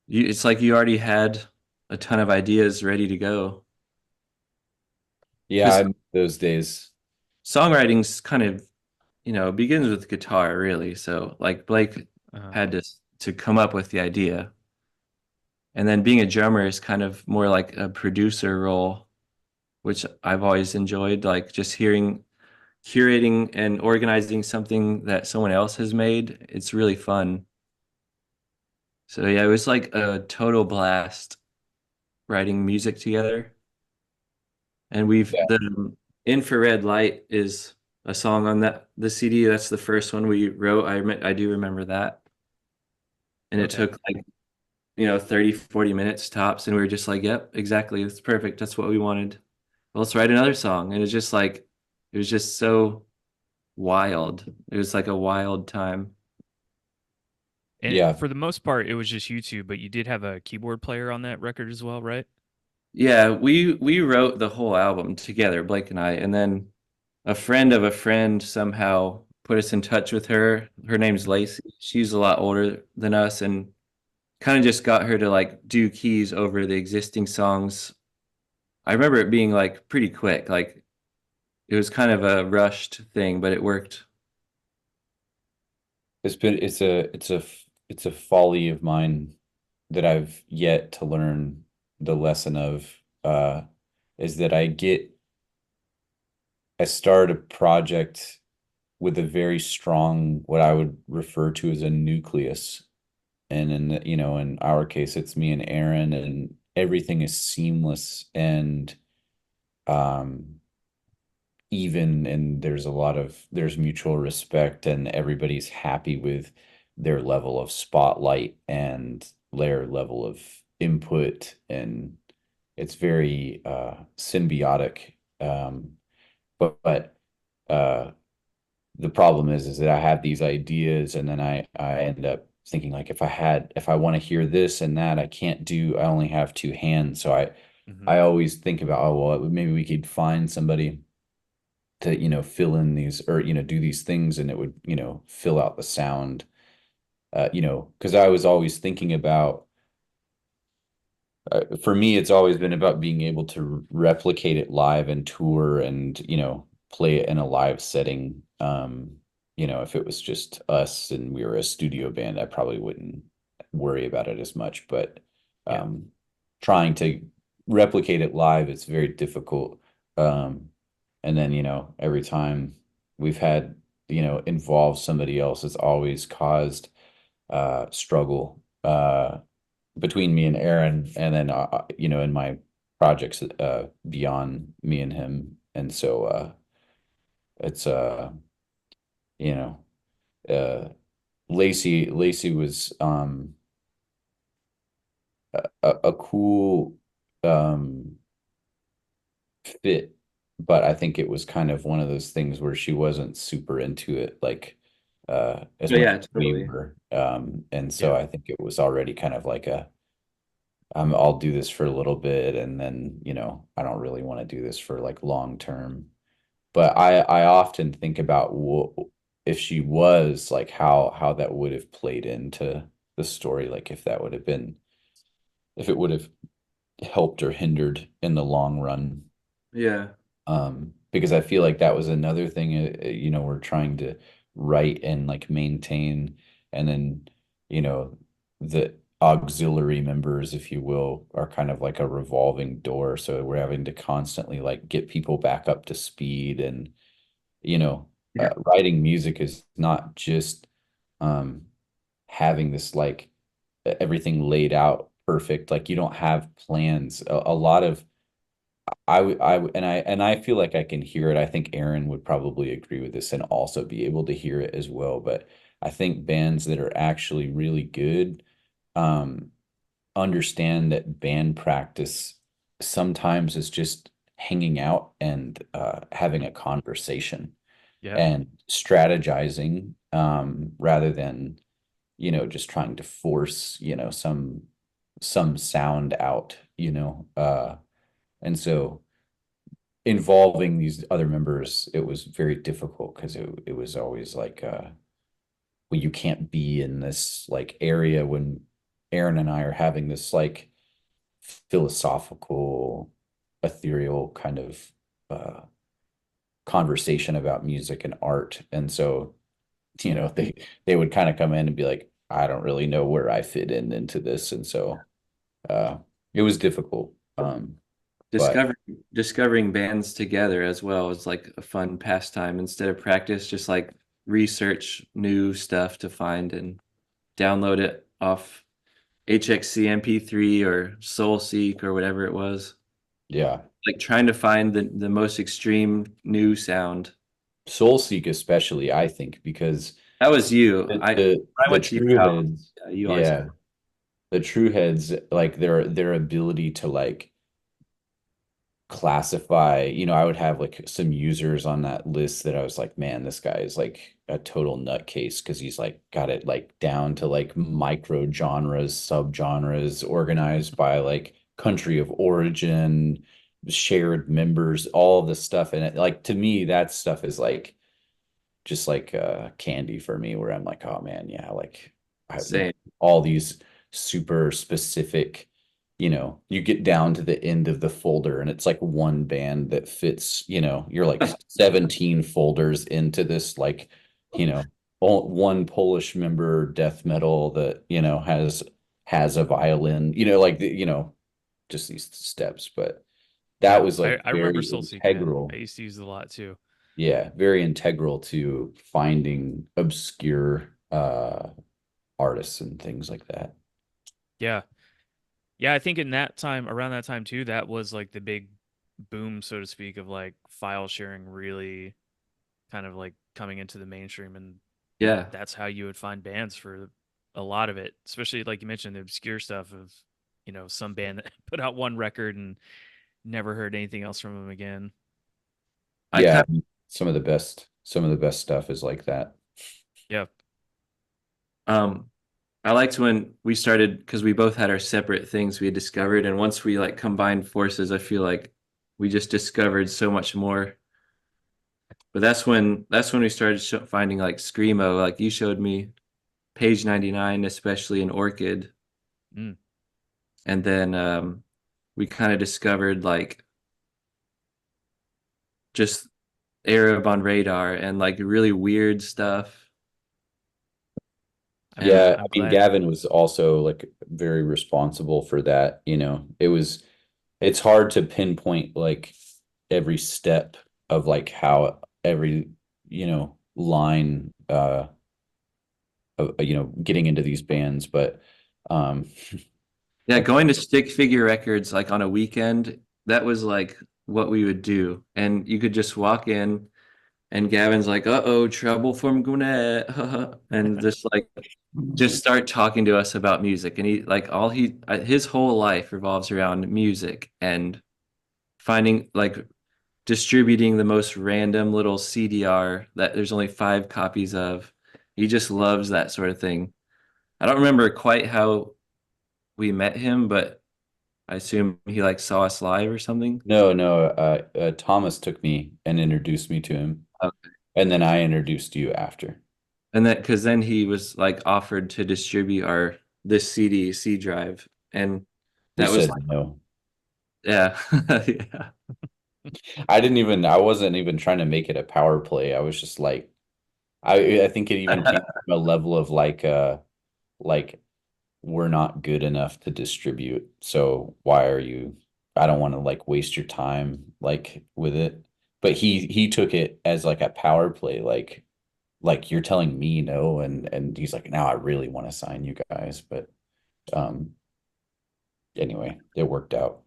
It's like you already had a ton of ideas ready to go. Yeah, Because I miss those days. songwriting's kind of, begins with guitar really. So like Blake Uh, had to come up with the idea. And then being a drummer is kind of more like a producer role, which I've always enjoyed, like just curating and organizing something that someone else has made. It's really fun. So yeah, it was like a total blast writing music together. And Yeah. the infrared light is a song on the CD. That's the first one we wrote. I do remember that. And it okay. took like, 30, 40 minutes tops. And we were just like, yep, exactly. It's perfect. That's what we wanted. Well, let's write another song. And it's just like, it was just so wild. It was like a wild time. And Yeah. for the most part, it was just you two, but you did have a keyboard player on that record as well, right? Yeah, we wrote the whole album together, Blake and I, and then a friend of a friend somehow put us in touch with her. Her name's Lacey. She's a lot older than us, and kind of just got her to like do keys over the existing songs. I remember it being like pretty quick. Like it was kind of a rushed thing, but it worked. It's a folly of mine that I've yet to learn the lesson of, is that I start a project with a very strong, what I would refer to as a nucleus. And in our case, it's me and Aaron, and everything is seamless and um even, and there's mutual respect, and everybody's happy with their level of spotlight and their level of input, and it's very symbiotic. But uh the problem is that I have these ideas, and then I end up thinking, like, if I want to hear this and that, I only have two hands. So Hmm. I always think about, oh well, maybe we could find somebody to, fill in these, or, do these things, and it would, fill out the sound. Because I was always thinking about, for me, it's always been about being able to replicate it live and tour, and, play it in a live setting. If it was just us and we were a studio band, I probably wouldn't worry about it as much. But Yeah. um, trying to replicate it live, it's very difficult. And then, every time we've had, involve somebody else, it's always caused struggle between me and Aaron, and then in my projects beyond me and him. And so it's you know uh Lacey was a cool um fit, but I think it was kind of one of those things where she wasn't super into it, like as But much yeah, as we totally. were. And so Yeah. I think it was already kind of like I'll do this for a little bit, and then, I don't really want to do this for like long term. But I often think about, if she was, like, how that would have played into the story, like if it would have helped or hindered in the long run. Yeah. Because I feel like that was another thing, we're trying to write and like maintain, and then, the auxiliary members, if you will, are kind of like a revolving door. So we're having to constantly like get people back up to speed, and, Yeah. writing music is not just um, having this, like, everything laid out perfect. Like, you don't have plans. A lot of and I feel like I can hear it. I think Aaron would probably agree with this and also be able to hear it as well. But I think bands that are actually really good um, understand that band practice sometimes is just hanging out and having a conversation Yeah. and strategizing, rather than, just trying to force, some sound out, and so involving these other members, it was very difficult because it was always like, well, you can't be in this like area when Aaron and I are having this like philosophical, ethereal kind of uh conversation about music and art. And so, they would kind of come in and be like, I don't really know where I fit in into this. And so uh it was difficult. But Discovering discovering bands together as well is like a fun pastime instead of practice, just like research new stuff to find and download it off HXC MP3 or SoulSeek or whatever it was. yeah, Like trying to find the most extreme new sound. Soulseek especially, I think, because That was you. the I the, when I the went to your true house, heads, yeah, you always had. yeah, the true heads, like their ability to like classify, I would have like some users on that list that I was like, man, this guy is like a total nutcase, because he's like got it like down to like micro genres, subgenres, organized by like country of origin, shared members, all of this stuff. And like, to me, that stuff is like just like candy for me, where I'm like, oh man, yeah, like Same. all these super specific, you get down to the end of the folder and it's like one band that fits, you're like 17 folders into this, like, you know, one Polish member death metal that, has a violin, like, just these steps. But that Yeah, was I like I remember very Soul Seek, man. I integral. used to use it a lot too. Yeah, very integral to finding obscure artists and things like that. Yeah. Yeah, I think in that time, around that time too, that was like the big boom, so to speak, of like file sharing really kind of like coming into the mainstream, and Yeah. that's how you would find bands for a lot of it, especially like you mentioned the obscure stuff of, some band that put out one record and never heard anything else from them again. I Yeah, kind some of the best stuff is like that. Yeah. of I liked when we started because we both had our separate things we had discovered, and once we like combined forces, I feel like we just discovered so much more. But that's when we started finding like screamo. Like you showed me Page 99, especially in Orchid, Mm. and then we kind of discovered like just Arab on Radar and like really weird stuff. And Yeah, I I'm mean, glad. Gavin was also like very responsible for that. It's hard to pinpoint like every step of like how every, line of, getting into these bands, but um yeah, like going to Stick Figure Records like on a weekend, that was like what we would do. And you could just walk in and Gavin's like, "Uh-oh, trouble from Gwinnett." And just start talking to us about music. And he like his whole life revolves around music and finding like distributing the most random little CDR that there's only 5 copies of. He just loves that sort of thing. I don't remember quite how we met him, but I assume he like saw us live or something. no, no, Thomas took me and introduced me to him, Uh, and then I introduced you after. And that because then he was like offered to distribute our this CD C drive, and We that was said like, no. yeah, yeah. I wasn't even trying to make it a power play. I was just like, I think it even came from a level of like we're not good enough to distribute. So why are you, I don't want to like waste your time like with it. But he took it as like a power play, like you're telling me no, and he's like, now I really want to sign you guys. But um anyway, it worked out.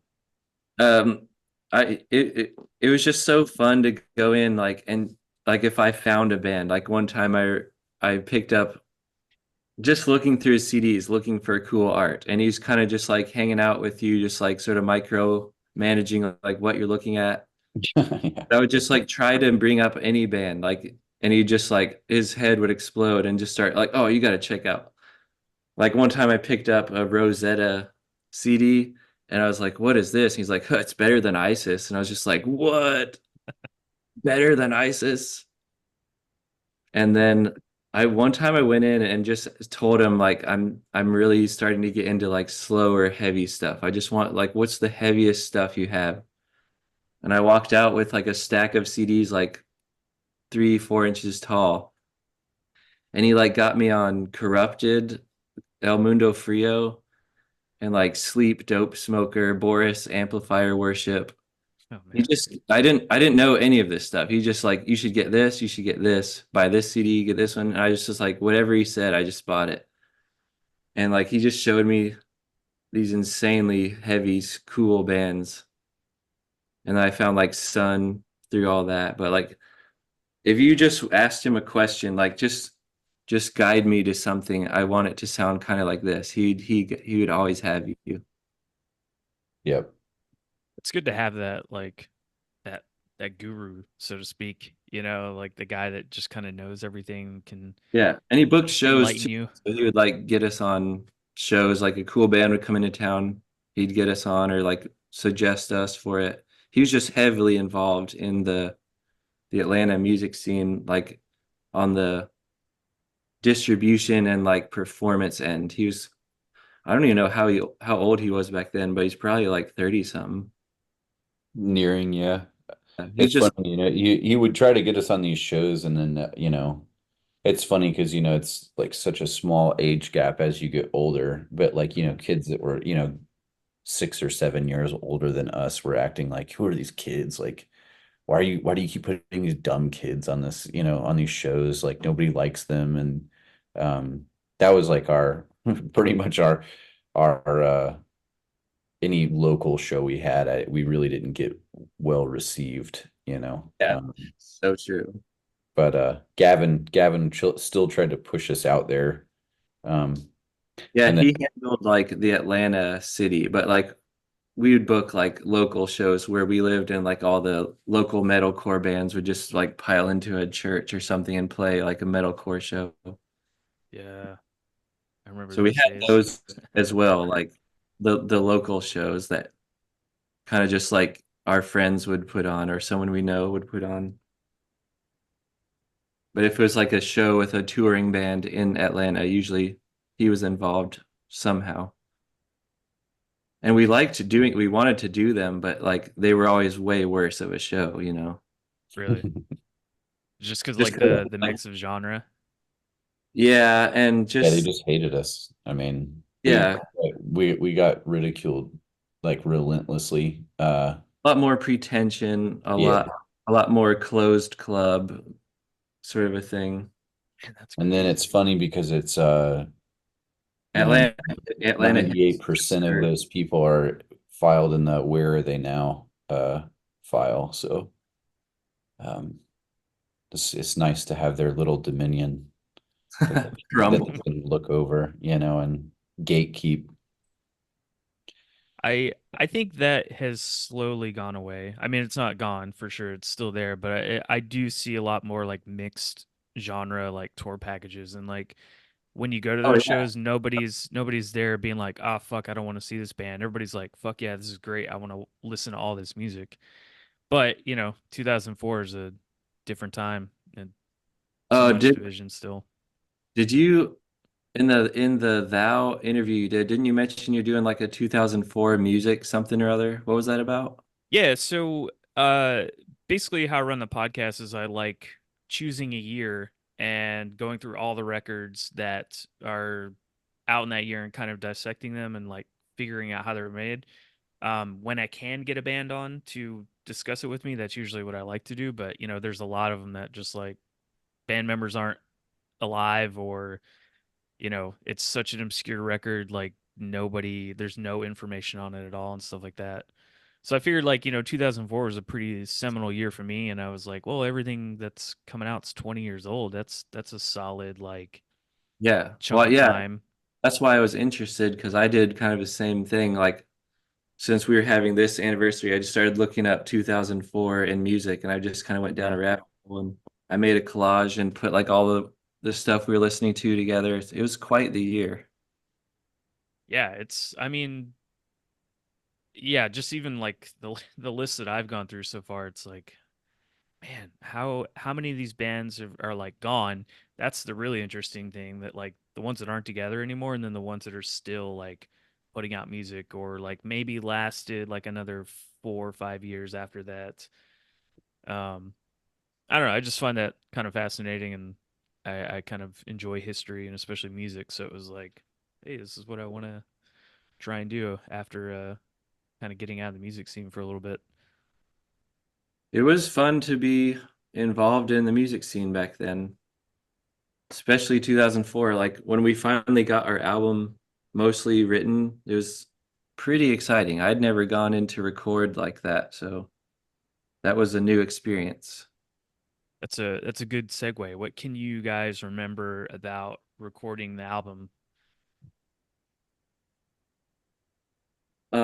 Um, it was just so fun to go in like and like if I found a band like one time I picked up just looking through his CDs looking for cool art and he's kind of just like hanging out with you just like sort of micro managing like what you're looking at. Yeah. I would just like try to bring up any band like and he just like his head would explode and just start like, oh, you got to check out. Like one time I picked up a Rosetta CD and I was like, what is this? And he's like, huh, it's better than ISIS. And I was just like, what? Better than ISIS? And then I one time I went in and just told him like I'm really starting to get into like slower, heavy stuff. I just want like what's the heaviest stuff you have? And I walked out with like a stack of CDs like 3, 4 inches tall. And he like got me on Corrupted, El Mundo Frio, and like Sleep, Dope Smoker, Boris, Amplifier Worship. Oh He man. just I didn't know any of this stuff. He just like you should get this, you should get this, buy this CD, get this one. And I just like whatever he said, I just bought it. And like he just showed me these insanely heavy, cool bands. And I found like Sun through all that. But like if you just asked him a question, like just guide me to something, I want it to sound kind of like this. He would always have you. Yep. It's good to have that like that that guru, so to speak, like the guy that just kind of knows everything, can Yeah, and he booked shows enlighten too. you. So he would like get us on shows. Like a cool band would come into town, he'd get us on or like suggest us for it. He was just heavily involved in the Atlanta music scene, like on the distribution and like performance end. I don't even know how old he was back then, but he's probably like 30 something. Nearing, yeah. He's It's just funny, he would try to get us on these shows, and then it's funny because it's like such a small age gap as you get older, but like kids that were 6 or 7 years older than us were acting like, who are these kids? Like, why do you keep putting these dumb kids on this, on these shows? Like nobody likes them. And that was like our pretty much our any local show we had. We really didn't get well received. yeah, so true. But Gavin still tried to push us out there. Um, Yeah, and then he handled like the Atlanta city, but like we would book like local shows where we lived and like all the local metalcore bands would just like pile into a church or something and play like a metalcore show. Yeah, I remember So we those had days. those as well, like the local shows that kind of just like our friends would put on or someone we know would put on. But if it was like a show with a touring band in Atlanta, usually he was involved somehow. And we wanted to do them, but like they were always way worse of a show. Really, just because Just like 'cause, the like, mix of genre. yeah, and yeah, they just just hated us. I mean, yeah, we got ridiculed like relentlessly. a lot more pretension, Yeah. a lot more closed club sort of a thing. Man, that's And then it's crazy. funny because it's Atlanta 98% Atlanta hits of are those people are filed in the where are they now file. So um it's nice to have their little dominion that crumble. they can look over, and gatekeep. I think that has slowly gone away. I mean, it's not gone for sure. It's still there, but I do see a lot more like mixed genre like tour packages and like when you go to Oh those yeah. shows, nobody's there being like, "Ah, fuck, I don't want to see this band." Everybody's like, "Fuck yeah, this is great. I want to listen to all this music." But, 2004 is a different time and too Oh, much division still. did you in the Thou interview you did, didn't you mention you're doing like a 2004 music something or other? What was that about? Yeah, so basically how I run the podcast is I like choosing a year and going through all the records that are out in that year and kind of dissecting them and like figuring out how they were made. When I can get a band on to discuss it with me, that's usually what I like to do, but there's a lot of them that just like band members aren't alive or it's such an obscure record, like there's no information on it at all and stuff like that. So I figured like, 2004 was a pretty seminal year for me and I was like, well, everything that's coming out's 20 years old. That's a solid like Yeah. chunk Well, of yeah, time. that's why I was interested because I did kind of the same thing. Like since we were having this anniversary, I just started looking up 2004 in music and I just kind of went down Yeah. a rabbit hole and I made a collage and put like all the stuff we were listening to together. It was quite the year. Yeah, I mean, yeah, just even like the list that I've gone through so far, it's like, man, how many of these bands are like gone? That's the really interesting thing that like the ones that aren't together anymore, and then the ones that are still like putting out music or like maybe lasted like another 4 or 5 years after that. Um, I don't know. I just find that kind of fascinating, and I kind of enjoy history and especially music. So it was like, hey, this is what I want to try and do after kind of getting out of the music scene for a little bit. It was fun to be involved in the music scene back then, especially 2004. Like when we finally got our album mostly written, it was pretty exciting. I'd never gone into record like that, so that was a new experience. That's a good segue. What can you guys remember about recording the album?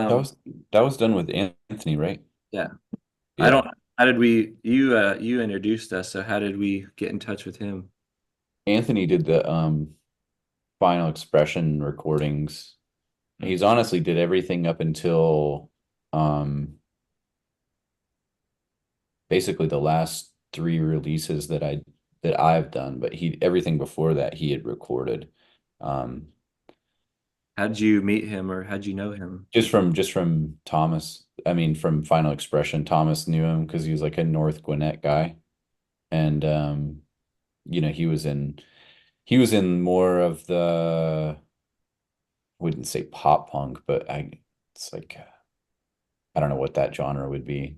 That Um, was that was done with Anthony, right? yeah. I Yeah. don't, how did we, you introduced us, so how did we get in touch with him? Anthony did the final expression recordings. Hmm. He's honestly did everything up until um basically the last three releases that I that I've done, but he everything before that he had recorded. Um, How'd you meet him, or how'd you know him? just from Thomas. I mean, from Final Expression, Thomas knew him because he was like a North Gwinnett guy, and he was in more of the, wouldn't say pop punk, but it's like I don't know what that genre would be.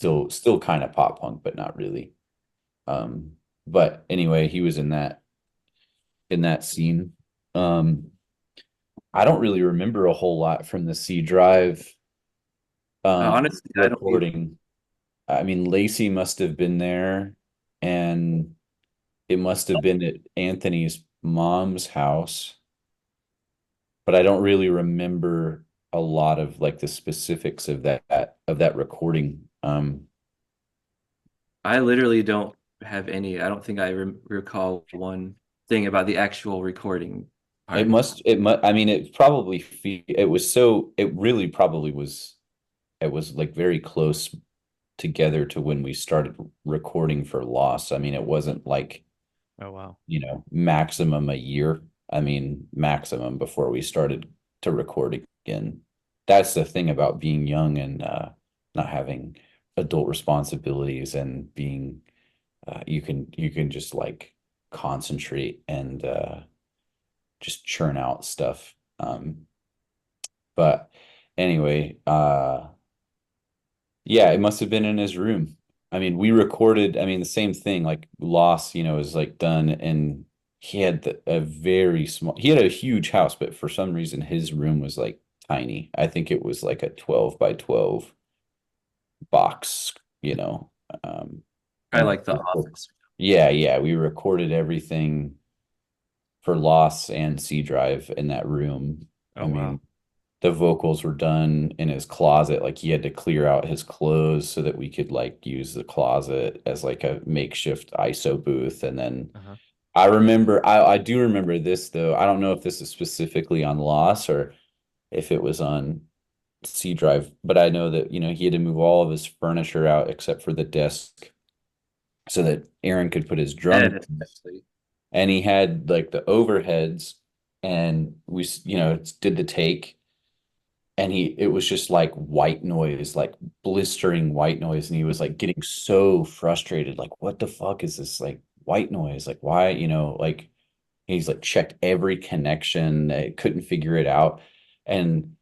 Mhm. Still kind of pop punk, but not really. Um, but anyway, he was in that scene. Um, I don't really remember a whole lot from the C Drive Honestly, I don't either. recording. I mean, Lacey must have been there, and it must have been at Anthony's mom's house, but I don't really remember a lot of like the specifics of that recording. I literally don't have any. I don't think I recall one thing about the actual recording It part. must, it must, I mean, it really probably was, it was like very close together to when we started recording for Loss. I mean, it wasn't like, Oh wow. maximum a year. I mean, maximum before we started to record again. That's the thing about being young and not having adult responsibilities and being, you can just like concentrate and just churn out stuff. But anyway, yeah, it must have been in his room. I mean, we recorded, I mean, the same thing, like Loss, is like done, and he had he had a huge house, but for some reason his room was like tiny. I think it was like a 12 by 12 box, you know. Um, I and like The Office. yeah, yeah, we recorded everything for Loss and C Drive in that room. Oh I wow. mean, the vocals were done in his closet. Like he had to clear out his clothes so that we could like use the closet as like a makeshift ISO booth. And then Uh-huh. I do remember this though. I don't know if this is specifically on Loss or if it was on C Drive, but I know that, he had to move all of his furniture out except for the desk so that Aaron could put his drum, Ed, especially. and he had like the overheads, and we, did the take, and it was just like white noise, like blistering white noise, and he was like getting so frustrated, like what the fuck is this like white noise, like why, like he's like checked every connection, couldn't figure it out, and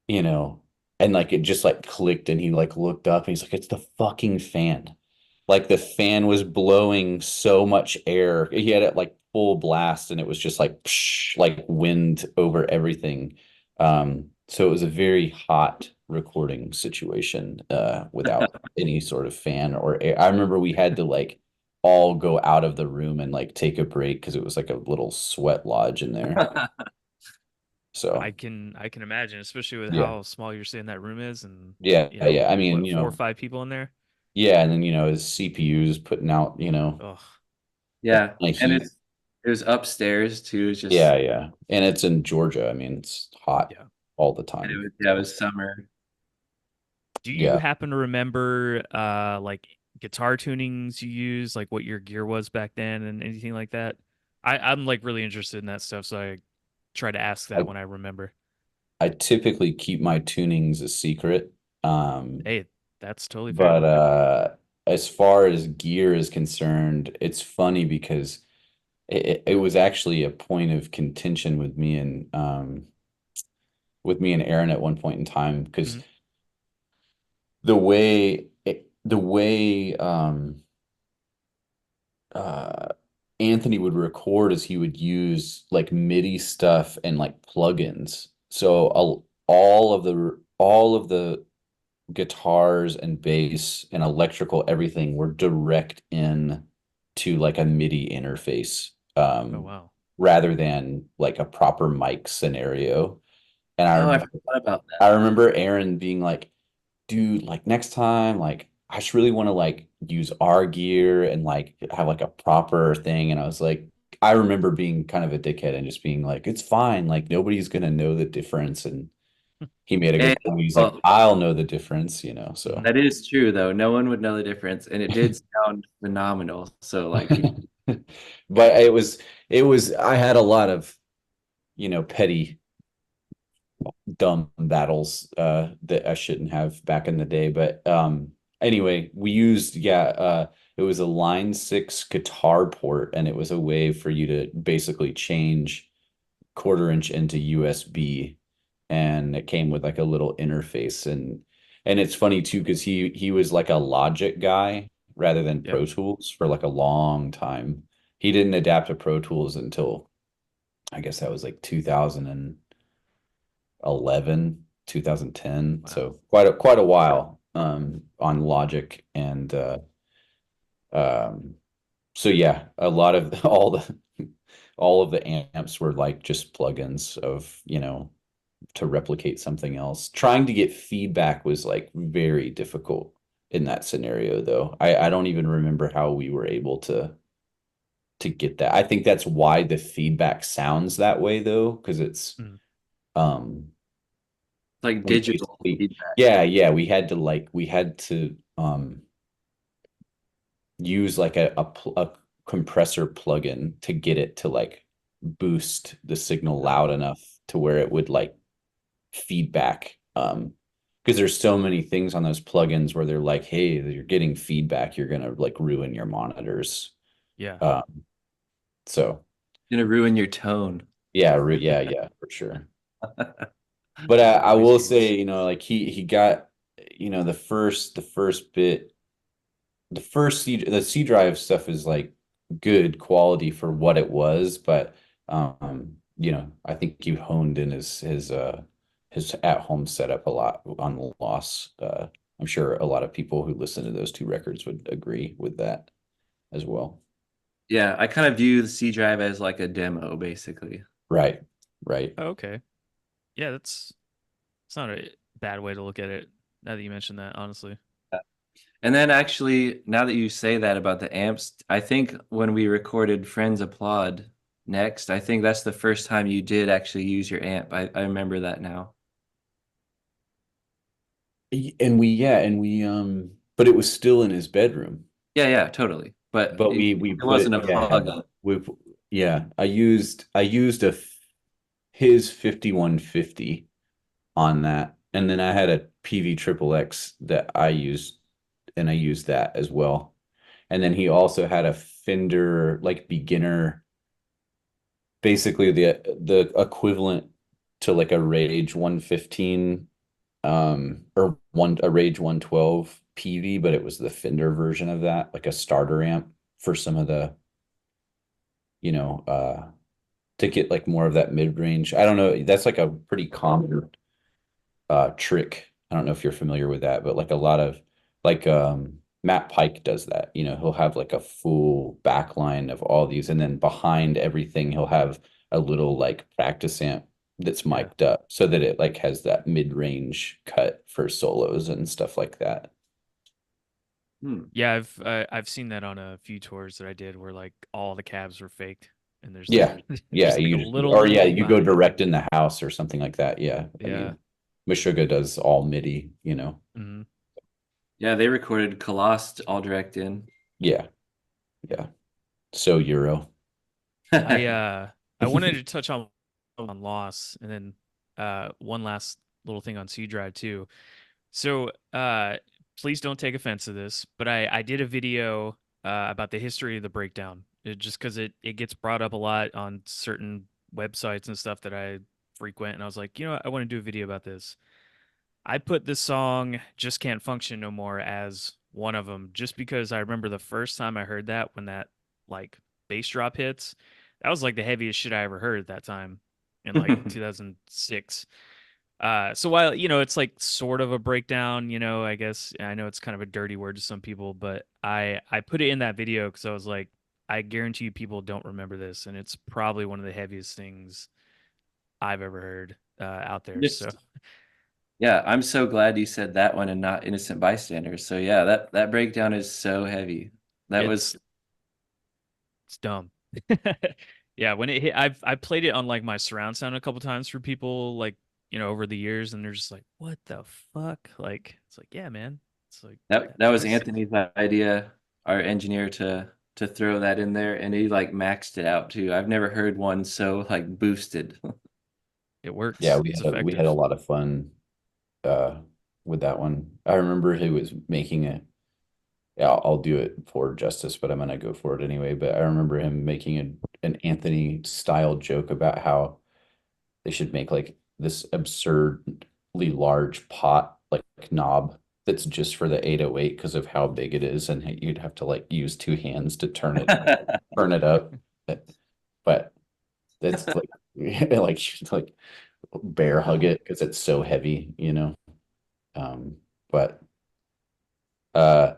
you know and like it just like clicked, and he like looked up and he's like, it's the fucking fan. Like the fan was blowing so much air. He had it like full blast, and it was just like psh, like wind over everything. So it was a very hot recording situation without any sort of fan or air. I remember we had to like all go out of the room and like take a break because it was like a little sweat lodge in there. I So can I can imagine, especially with yeah, how small you're saying that room is, and yeah, yeah. I mean, what, 4 or 5 people in there. yeah, and then his CPU's putting out Ugh. a Yeah, ton of and heat. it was upstairs too. It's Yeah, just yeah. And it's in Georgia. I mean, it's hot Yeah. all the and time. it So, was summer. Do you yeah. happen to remember like guitar tunings you used, like what your gear was back then and anything like that? I'm like really interested in that stuff, so I try to ask that I when I remember. I typically keep my tunings a secret. Hey, that's totally fair. But as far as gear is concerned, it's funny because it was actually a point of contention with me and Aaron at one point in time because Hmm. the way uh Anthony would record is he would use like MIDI stuff and like plugins. So all of the guitars and bass and electrical everything were direct in to like a MIDI interface, Oh wow. rather than like a proper mic scenario. And I Oh, I remember forgot about that. I remember Aaron being like, dude, like next time, like I just really want to like use our gear and like have like a proper thing. And I was like, I remember being kind of a dickhead and just being like, it's fine, like nobody's gonna know the difference. And he made a Hey, good point. He's like, well, I'll know the difference, you know. So, Mhm. that is true though. No one would know the difference, and it did sound phenomenal. So like people, but it was I had a lot of, petty dumb battles that I shouldn't have back in the day. But anyway, we used it was a line 6 guitar port, and it was a way for you to basically change quarter-inch into USB, and it came with like a little interface. And it's funny too because he was like a Logic guy rather than Yep. Pro Tools for like a long time. He didn't adapt to Pro Tools until I guess that was like 2011, 2010. Wow. So quite a while on Logic. And um so yeah, a lot of all of the amps were like just plugins of, to replicate something else. Trying to get feedback was like very difficult in that scenario though. I don't even remember how we were able to get that. I think that's why the feedback sounds that way though, because it's Mm. um like we digital basically, feedback. yeah, we had to use like a compressor plugin to get it to like boost the signal loud enough to where it would like feedback. Because there's so many things on those plugins where they're like, hey, you're getting feedback, you're gonna like ruin your monitors. Yeah. Um, so Gonna ruin your tone. yeah, yeah, for sure. But I Noise will gates. say, like he got, the first bit, the C drive stuff is like good quality for what it was, but I think you honed in his at home setup a lot on the loss. I'm sure a lot of people who listen to those two records would agree with that as well. Yeah, I kind of view the C drive as like a demo, basically. Right, right. Oh, okay. Yeah, that's it's not a bad way to look at it. Now that you mentioned that, honestly. And then actually, now that you say that about the amps, I think when we recorded Friends Applaud next, I think that's the first time you did actually use your amp. I remember that now. But it was still in his bedroom. Yeah, yeah, totally. But But it, we it put wasn't it, a yeah, plug-in. we yeah, I used his 5150 on that. And then I had a PV triple X that I used, and I used that as well. And then he also had a Fender like beginner, basically the equivalent to like a Rage 115 or a Rage 112 PV, but it was the Fender version of that, like a starter amp for some of the, you know, to get like more of that mid-range. I don't know, that's like a pretty common trick. I don't know if you're familiar with that, but like a lot of like Matt Pike does that. He'll have like a full backline of all these, and then behind everything he'll have a little like practice amp that's Yeah. mic'd up so that it like has that mid-range cut for solos and stuff like that. Hmm. Yeah, I've seen that on a few tours that I did where like all the cabs were faked and there's like Yeah. Yeah, just like a you or little yeah, hole you go behind it. direct in the house or something like that. Yeah. I Yeah. mean, Meshuggah does all MIDI. Hmm. Yeah, they recorded Colossed all direct in. Yeah. Yeah. So Euro. I I wanted to touch on loss and then one last little thing on C drive too. So please don't take offense to this, but I did a video about the history of the breakdown. Just because it gets brought up a lot on certain websites and stuff that I frequent, and I was like, I want to do a video about this. I put this song "Just Can't Function No More" as one of them, just because I remember the first time I heard that when that like bass drop hits, that was like the heaviest shit I ever heard at that time in like 2006. So while it's like sort of a breakdown, I guess I know it's kind of a dirty word to some people, but I put it in that video because I was like, I guarantee you people don't remember this, and it's probably one of the heaviest things I've ever heard out there. So Just yeah, I'm so glad you said that one and not Innocent Bystanders. So yeah, that breakdown is so heavy. That was it's it's dumb. Yeah, when it hit, I played it on like my surround sound a couple times for people like over the years, and they're just like, what the fuck? Like, it's like, yeah, man. It's like That was that's Anthony's idea, our engineer, to throw that in there, and he like maxed it out too. I've never heard one so like boosted. it Yeah, works. It's we had a effective. lot of fun uh with that one. I remember he was making a yeah, I'll do it for justice, but I'm gonna go for it anyway. But I remember him making an Anthony style joke about how they should make like this absurdly large pot like knob that's just for the 808 because of how big it is, and you'd have to like use two hands to turn it up. But that's like like bear hug it because it's so heavy, you know. But uh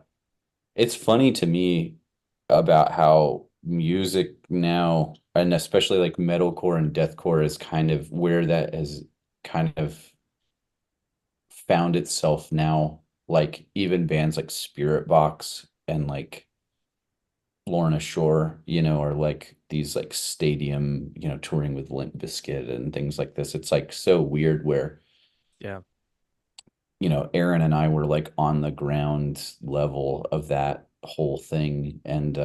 it's funny to me about how music now, and especially like metalcore and deathcore, is kind of where that has kind of found itself now. Like even bands like Spirit Box and like Lorna Shore, or like these like stadium, touring with Limp Bizkit and things like this. It's like so weird where Yeah. Aaron and I were like on the ground level of that whole thing, and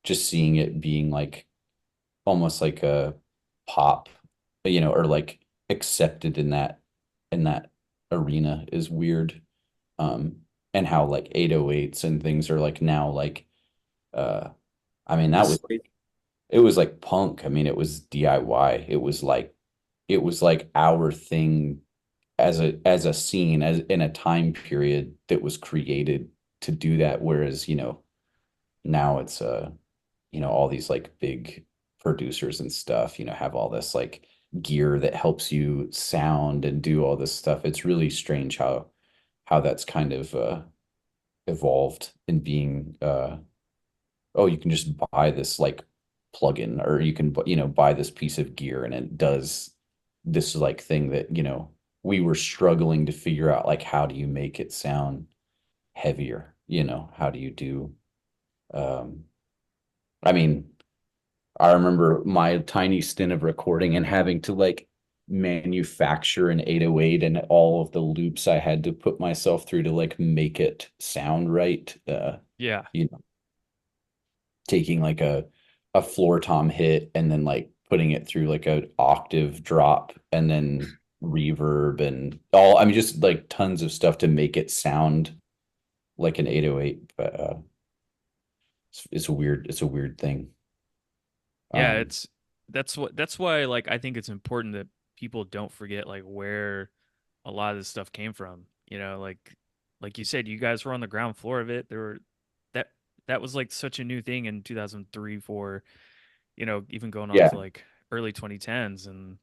just seeing it being like almost like a pop, or like accepted in that arena is weird. And how like 808s and things are like now like uh I mean that was This it was like punk. I mean it was DIY. It was like our thing as a scene, as in a time period that was created to do that, whereas now it's all these like big producers and stuff have all this like gear that helps you sound and do all this stuff. It's really strange how that's kind of evolved in being oh, you can just buy this like plugin, or you can buy this piece of gear and it does this like thing that we were struggling to figure out, like how do you make it sound heavier, how do you do um I mean, I remember my tiny stint of recording and having to like manufacture an 808 and all of the loops I had to put myself through to like make it sound right. Yeah. You know, taking like a floor tom hit and then like putting it through like an octave drop and then reverb and all, I mean, just like tons of stuff to make it sound like an 808. But it's a weird thing. Yeah, Um, it's that's why like I think it's important that people don't forget like where a lot of this stuff came from. Like you said, you guys were on the ground floor of it. There were that that was like such a new thing in 2003, 4, even going on to yeah, like early 2010s, and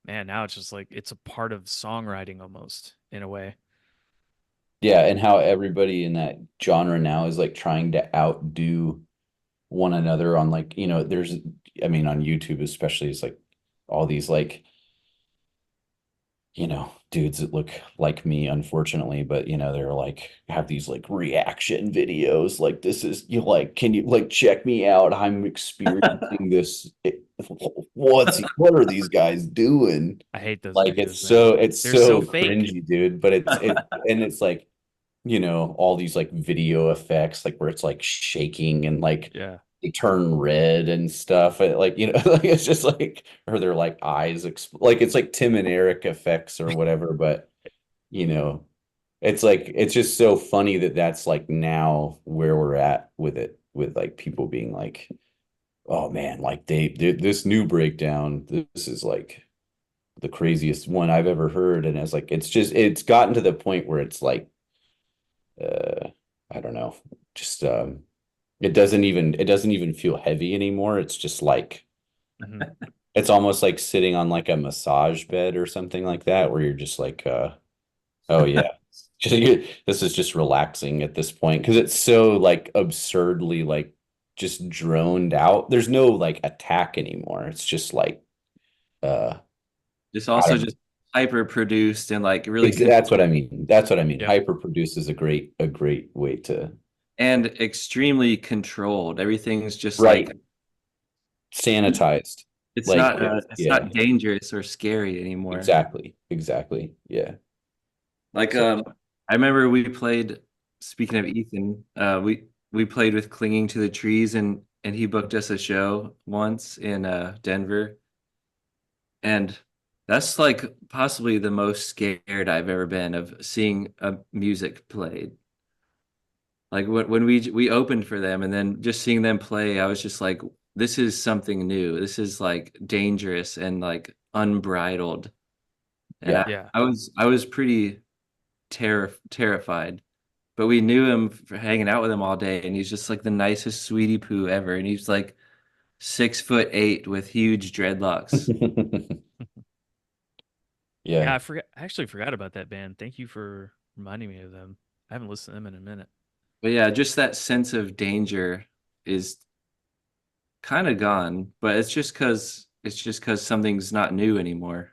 man, now it's just like it's a part of songwriting almost in a way. yeah, and how everybody in that genre now is like trying to outdo one another on like, there's, I mean, on YouTube especially, it's like all these like dudes that look like me, unfortunately, but they're like have these like reaction videos. Like, this is you like, can you like check me out? I'm experiencing this. What are these guys doing? I hate those Like, it's videos, man. so it's They're so so fake. cringy, dude. But and it's like, all these like video effects, like where it's like shaking and like Yeah. they turn red and stuff. And, like, like it's just like, or their like eyes, like it's like Tim and Eric effects or whatever. But, you know, it's like, it's just so funny that that's like now where we're at with it, with like people being like, oh man, like this new breakdown, this is like the craziest one I've ever heard. And it's like, it's gotten to the point where it's like, uh I don't know, just it doesn't even feel heavy anymore. It's just like Hmm. it's almost like sitting on like a massage bed or something like that, where you're just like oh yeah, this is just relaxing at this point because it's so like absurdly like just droned out. There's no like attack anymore. It's just like uh Just I also don't know. just hyper produced and like really That's what I mean. That's what I mean. Yep. Hyper produce is a great way to. and extremely controlled. Everything's just like Right. Sanitized. It's Like, not it's yeah, not dangerous or scary anymore. exactly. Yeah. Like So I remember we played, speaking of Ethan, we played with Clinging to the Trees, and he booked us a show once in Denver, and that's like possibly the most scared I've ever been of seeing a music played. Like when we opened for them and then just seeing them play, I was just like, this is something new. This is like dangerous and like unbridled. And Yeah. yeah, I was pretty terrified. But we knew him for hanging out with him all day, and he's just like the nicest sweetie poo ever. And he's like 6'8" with huge dreadlocks. yeah. Yeah. I actually forgot about that band. Thank you for reminding me of them. I haven't listened to them in a minute. But yeah, just that sense of danger is kind of gone. But it's just because something's not new anymore.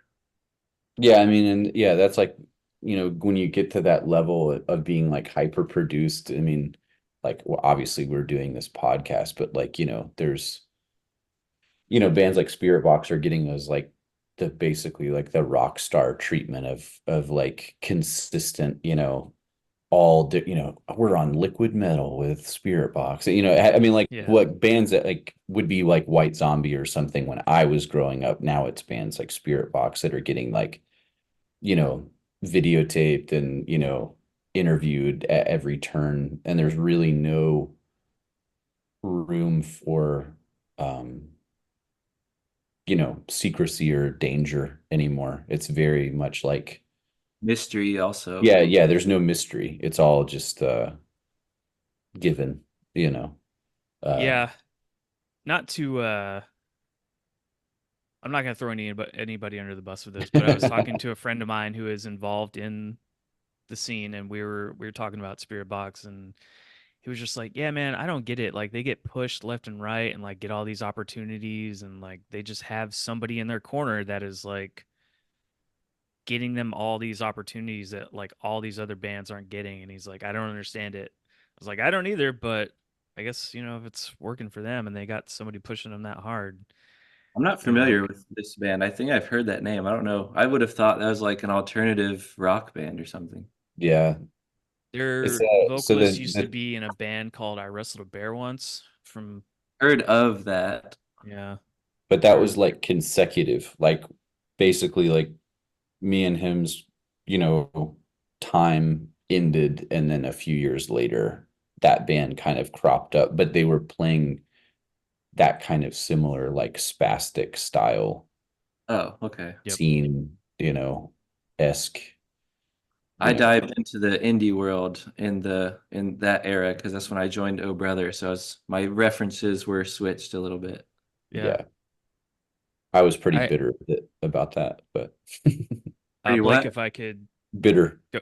Yeah, I mean, and yeah, that's like, when you get to that level of being like hyper produced, I mean, like, well, obviously we're doing this podcast, but like, there's, bands like Spirit Box are getting those like the basically like the rock star treatment of like consistent, we're on Liquid Metal with Spirit Box. I mean, like Yeah, what bands that like would be like White Zombie or something when I was growing up. Now it's bands like Spirit Box that are getting like, you know, videotaped and, interviewed at every turn. And there's really no room for, um, secrecy or danger anymore. It's very much like, Mystery also. yeah, yeah, there's no mystery. It's all just given, you know. Uh yeah. Not to I'm not gonna throw anybody under the bus for this, but I was talking to a friend of mine who is involved in the scene, and we were talking about Spirit Box, and he was just like, "Yeah, man, I don't get it. Like they get pushed left and right, and like get all these opportunities, and like they just have somebody in their corner that is like getting them all these opportunities that like all these other bands aren't getting." And he's like, "I don't understand it." I was like, "I don't either, but I guess if it's working for them and they got somebody pushing them that hard, I'm not you know." familiar with this band. I think I've heard that name. I don't know. I would have thought that was like an alternative rock band or something. yeah. It's Their so vocalist used to the be in a band called I Wrestled a Bear once from Heard of that. yeah. but that They're was like consecutive, like basically like me and him's, you know, time ended and then a few years later that band kind of cropped up, but they were playing that kind of similar like spastic style Oh, okay. Yep. scene, esque, I you know. dived into the indie world in that era because that's when I joined Oh Brother. So my references were switched a little bit. Yeah. Yeah. I was pretty I bitter about that, but Pretty Blake, what? if I could bitter. go,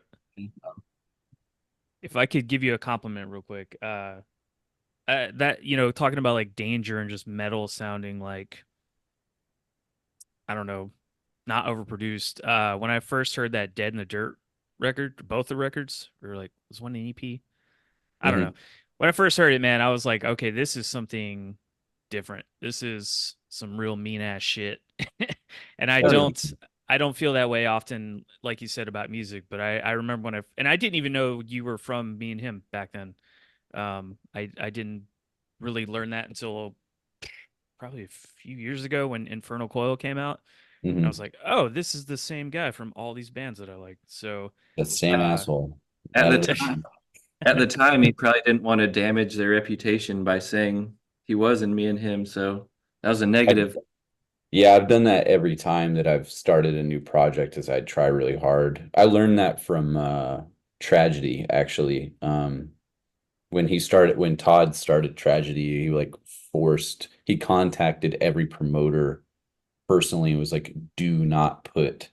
if I could give you a compliment real quick, that talking about like danger and just metal sounding like I don't know, not overproduced. When I first heard that Dead in the Dirt record, both the records, or like was one an EP? I don't know. Mhm. When I first heard it, man, I was like, okay, this is something different. This is some real mean ass shit. And Oh yeah. I don't feel that way often, like you said about music, but I remember and I didn't even know you were from Me and Him back then. I didn't really learn that until probably a few years ago when Infernal Coil came out. And I was Mhm. like, oh, this is the same guy from all these bands that I like. So, That same uh, asshole At out the of the time, at the time, he probably didn't want to damage their reputation by saying he was in Me and Him. So that was a I, negative. yeah, I've done that every time that I've started a new project is I try really hard. I learned that from Tragedy actually. When Todd started Tragedy, he contacted every promoter personally and was like, do not put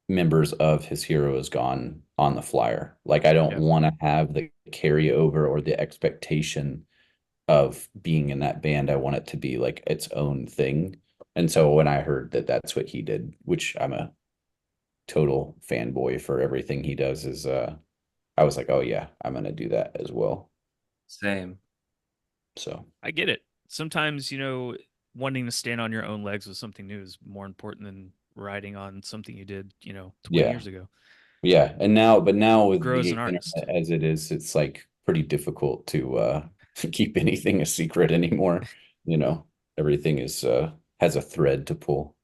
members of His Hero Is Gone on the flyer. Like I don't yeah, want to have the carryover or the expectation of being in that band. I want it to be like its own thing. And so when I heard that that's what he did, which I'm a total fanboy for everything he does, is I was like, oh yeah, I'm gonna do that as well. Same. So I get it. Sometimes, wanting to stand on your own legs with something new is more important than riding on something you did, 20 Yeah. years ago. Yeah. And now, but now with Grow as the an artist. internet as it is, it's like pretty difficult to keep anything a secret anymore. You know, everything is has a thread to pull.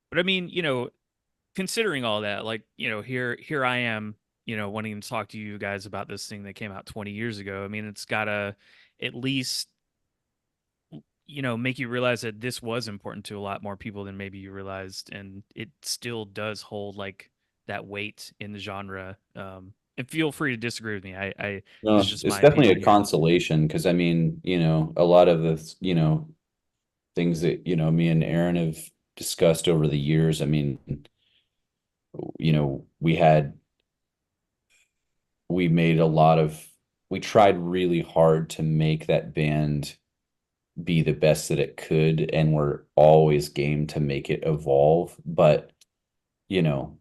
But I mean, considering all that, like, here I am, wanting to talk to you guys about this thing that came out 20 years ago. I mean, it's gotta at least, make you realize that this was important to a lot more people than maybe you realized, and it still does hold like that weight in the genre. And feel free to disagree with me. No, This is just it's my definitely opinion a here. consolation because I mean, a lot of the, things that, me and Aaron have discussed over the years. I mean, we had we made a lot of we tried really hard to make that band be the best that it could, and we're always game to make it evolve. But, you know,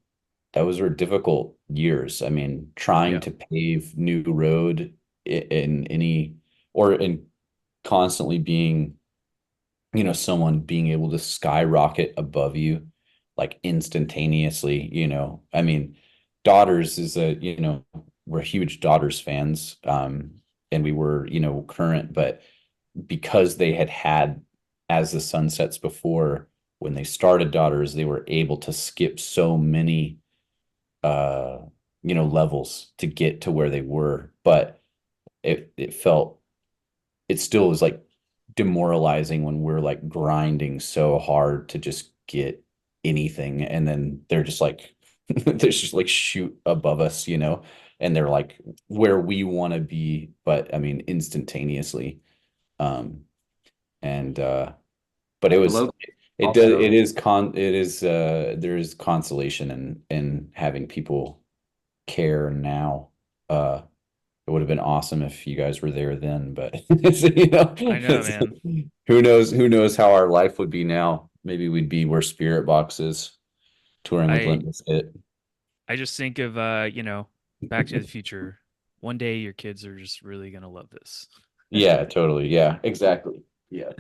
those were difficult years. I mean, trying Yeah. to pave new road in any or in constantly being, someone being able to skyrocket above you like instantaneously, I mean, Daughters is we're huge Daughters fans. And we were, current, but because they had As the Sun Sets before, when they started Daughters, they were able to skip so many uh levels to get to where they were. But it still was like demoralizing when we're like grinding so hard to just get anything, and then they're just like they're just like shoot above us, and they're like where we want to be, but I mean instantaneously. um and but it was Low it does also. it is con it is there is consolation in having people care now. It would have been awesome if you guys were there then, but I know, man. who knows how our life would be now. Maybe we'd be where Spirit Box is, touring with I Limp Bizkit. I just think of Back to the Future. One day your kids are just really gonna love this. Yeah, totally. Yeah, exactly. Yeah.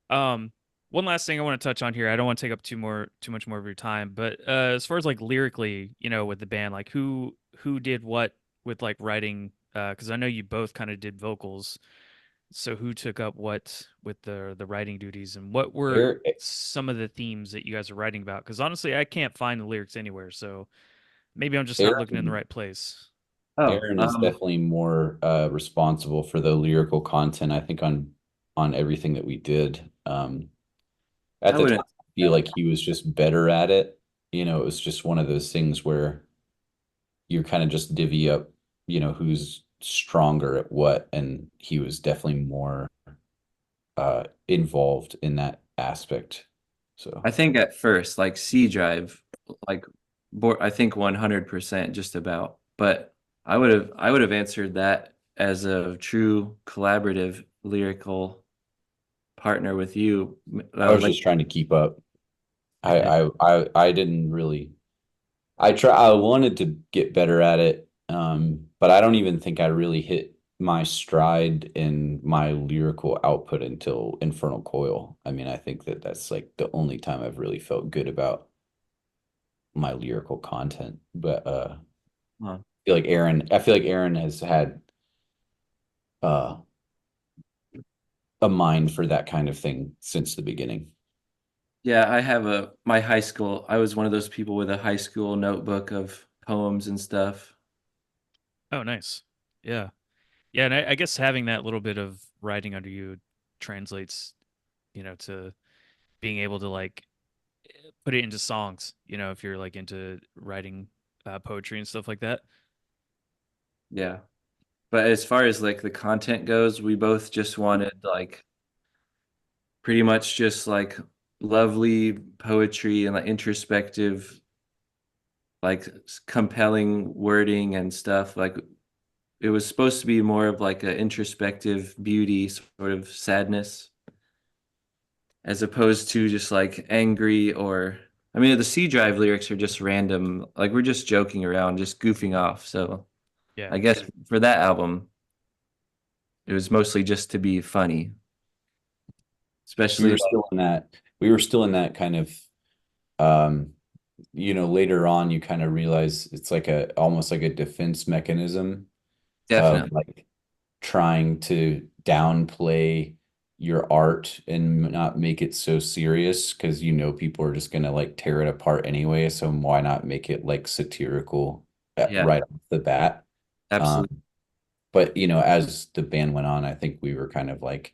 Um, One last thing I want to touch on here. I don't want to take up too much more of your time, but as far as like lyrically, with the band, like who did what with like writing? Because I know you both kind of did vocals. So who took up what with the writing duties, and what were Aaron, some of the themes that you guys are writing about? Because honestly, I can't find the lyrics anywhere. So maybe I'm just not looking in the Aaron, right place. Oh, Aaron is definitely more responsible for the lyrical content, I think, on everything that we did. At I the time, wouldn't. I feel like he was just better at it. It was just one of those things where you kind of just divvy up, who's stronger at what, and he was definitely more involved in that aspect. So I think at first, like C drive, like I think 100% just about. But I would have answered that as a true collaborative lyrical partner with you. I was Like just trying to keep up. I didn't really. I wanted to get better at it, but I don't even think I really hit my stride in my lyrical output until Infernal Coil. I mean, I think that that's like the only time I've really felt good about my lyrical content. But huh. I feel like Aaron has had uh, a mind for that kind of thing since the beginning. Yeah, I have my high school. I was one of those people with a high school notebook of poems and stuff. Oh, nice. Yeah, yeah, and I guess having that little bit of writing under you translates, to being able to like put it into songs. If you're like into writing poetry and stuff like that. Yeah. But as far as like the content goes, we both just wanted like pretty much just like lovely poetry and like introspective, like compelling wording and stuff. Like it was supposed to be more of like a introspective beauty, sort of sadness, as opposed to just like angry or I mean the C Drive lyrics are just random, like we're just joking around, just goofing off. So Yeah. I guess for that album, it was mostly just to be funny. we especially were still in that we were still in that kind of um later on you kind of realize it's like a almost like a defense mechanism of definitely. like trying to downplay your art and not make it so serious because people are just gonna like tear it apart anyway. So why not make it like satirical Yeah, right off the bat? Um, absolutely. but as the band went on, I think we were kind of like,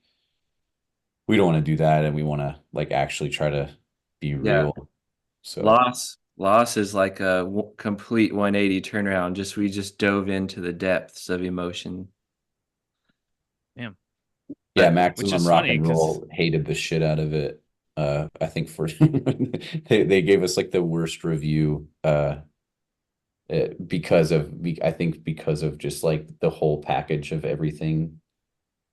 we don't want to do that, and we want to like actually try to be Yeah. real. So Loss is like a complete 180 turnaround. Just we just dove into the depths of emotion. Damn. yeah, But Which Maximum is Rock funny and because Roll hated the shit out of it. I think for they gave us like the worst review I think because of just like the whole package of everything.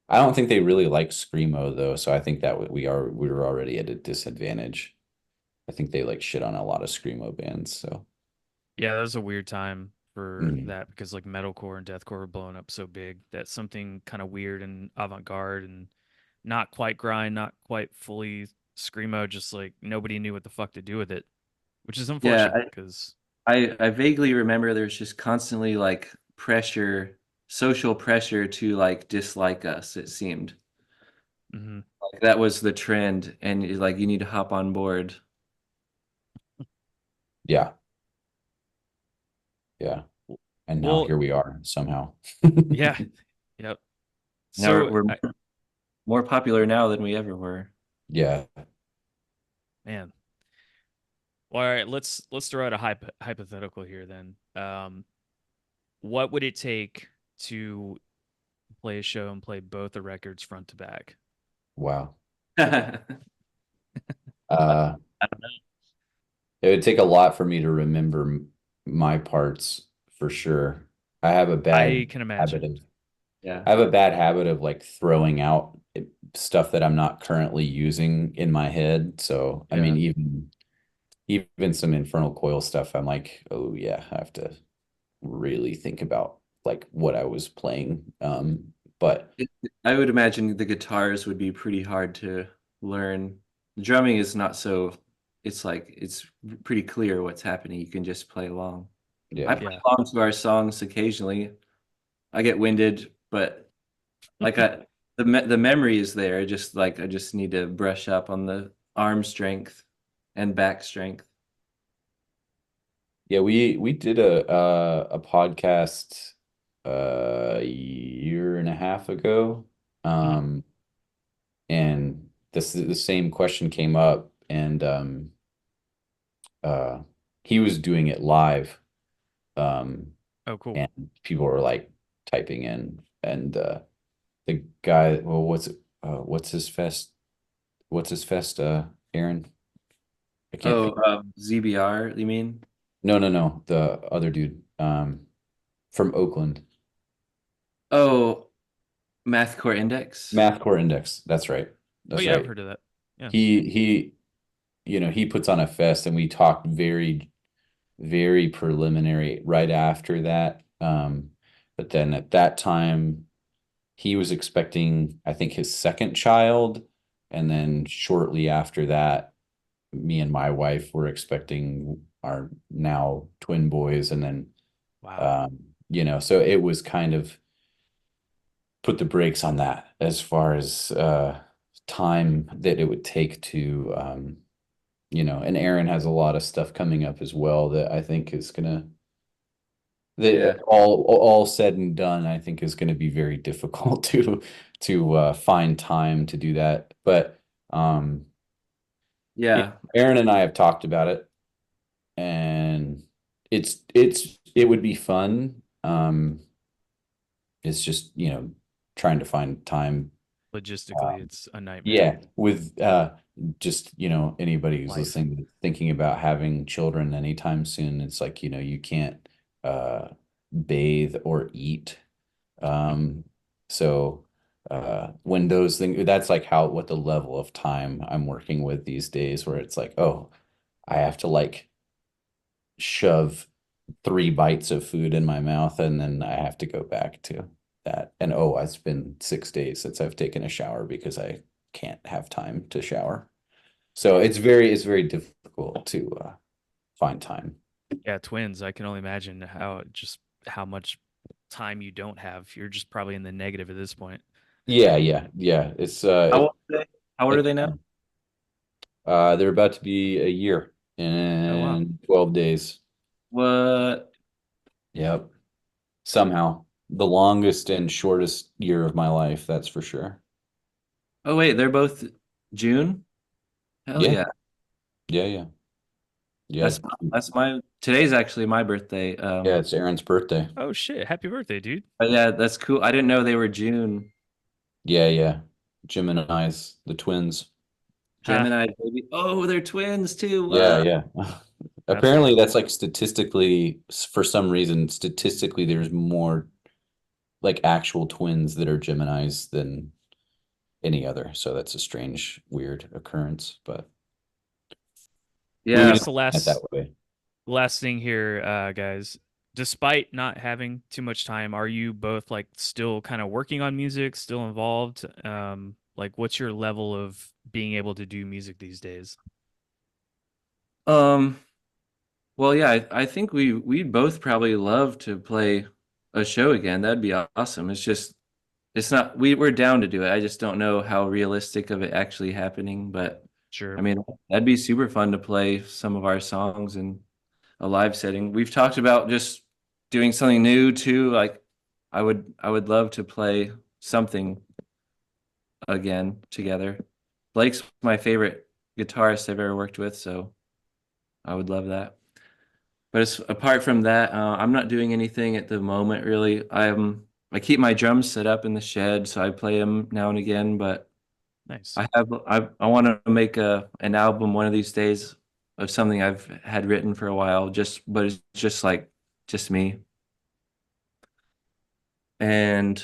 I don't think they really like screamo though, so I think that we were already at a disadvantage. I think they like shit on a lot of screamo bands, so yeah, that was a weird time for mhm. that because like metalcore and deathcore were blowing up so big that something kind of weird and avant-garde and not quite grind, not quite fully screamo, just like nobody knew what the fuck to do with it, which is yeah, unfortunate because I vaguely remember there's just constantly like pressure, social pressure to like dislike us, it seemed. hmm Like that was the trend and like you need to hop on board. Yeah, yeah. And now well, here we are somehow. yeah, yep. Now So, we're more popular now than we ever were. Yeah. man, well, all right, let's throw out a hypothetical here then. What would it take to play a show and play both the records front to back? Wow. I Uh, don't know. it would take a lot for me to remember my parts for sure. I have a I bad can habit imagine. of Yeah. I have a bad habit of like throwing out stuff that I'm not currently using in my head. So, I mean, Yeah. even some Infernal Coil stuff, I'm like, oh yeah, I have to really think about like what I was playing. But I would imagine the guitars would be pretty hard to learn. Drumming is not so, it's like, it's pretty clear what's happening. You can just play along. I yeah. play Yeah. along to our songs occasionally. I get winded, but like the memory is there. Just like I just need to brush up on the arm strength and back strength. Yeah, we did a podcast a year and a half ago. Mhm. Um and the same question came up, and uh he was doing it live. Um Oh, cool. and people were like typing in, and the guy, well, what's his fest, Aaron? I can't Oh, think. ZBR, you mean? No, the other dude from Oakland. Oh, Math Core Index. Math Core Index. That's right. Oh, That's yeah, I've right. heard of that. Yeah. He he puts on a fest, and we talked very, very preliminary right after that. But then at that time, he was expecting, I think, his second child, and then shortly after that, me and my wife were expecting our now twin boys, and then Wow. so it was kind of put the brakes on that as far as time that it would take to and Aaron has a lot of stuff coming up as well that I think is gonna Yeah. that all said and done, I think is gonna be very difficult to find time to do that. But um Yeah. Aaron and I have talked about it, and it would be fun. It's just, trying to find time. Logistically, it's a nightmare. Yeah, with just, anybody who's Life. listening, thinking about having children anytime soon, it's like, you can't uh bathe or eat. Um so when those things, that's like what the level of time I'm working with these days, where it's like, oh, I have to like shove 3 bites of food in my mouth, and then I have to go back to that. And oh, it's been 6 days since I've taken a shower because I can't have time to shower. So it's very difficult to find time. Yeah, twins. I can only imagine how much time you don't have. You're just probably in the negative at this point. Yeah. How old are they? How old are It's they now? fun. They're about to be a year Oh wow. in 12 days. What? Yep. Somehow the longest and shortest year of my life, that's for sure. Oh wait, they're both June? Hell Yeah. yeah. Yeah. That's that's my today's actually my birthday. Yeah, it's Aaron's birthday. Oh shit. Happy birthday, dude. But yeah, that's cool. I didn't know they were June. Yeah. Gemini's, the twins. Ha. Gemini baby. Oh, they're twins too. Yeah. That's Apparently, cool. that's like statistically, for some reason, statistically, there's more like actual twins that are Geminis than any other. So that's a strange, weird occurrence, but we I Yeah. would guess just it that way. last thing here, guys. Despite not having too much time, are you both like still kind of working on music, still involved? Like what's your level of being able to do music these days? Um, well, yeah, I think we'd both probably love to play a show again. That'd be awesome. It's just it's not we're down to do it. I just don't know how realistic of it actually happening, but I Sure. mean, that'd be super fun to play some of our songs in a live setting. We've talked about just doing something new too. Like I would love to play something again together. Blake's my favorite guitarist I've ever worked with, so I would love that. But apart from that, I'm not doing anything at the moment really. I keep my drums set up in the shed, so I play them now and again. But Nice. I want to make a an album one of these days of something I've had written for a while. But it's just like just me. And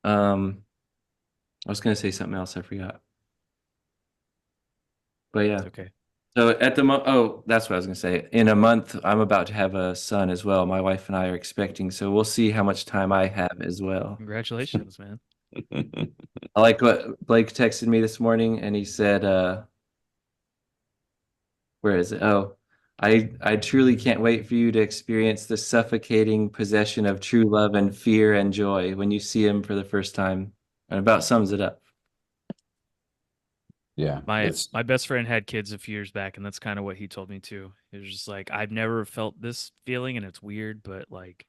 um, I was gonna say something else. I forgot. But It's yeah. okay. So at the oh, that's what I was gonna say. In a month, I'm about to have a son as well. My wife and I are expecting, so we'll see how much time I have as well. Congratulations, man. I like what Blake texted me this morning, and he said, "Where is it? Oh, I truly can't wait for you to experience the suffocating possession of true love and fear and joy when you see him for the first time." And about sums it up. Yeah, My it's my best friend had kids a few years back, and that's kind of what he told me too. It was just like I've never felt this feeling, and it's weird, but like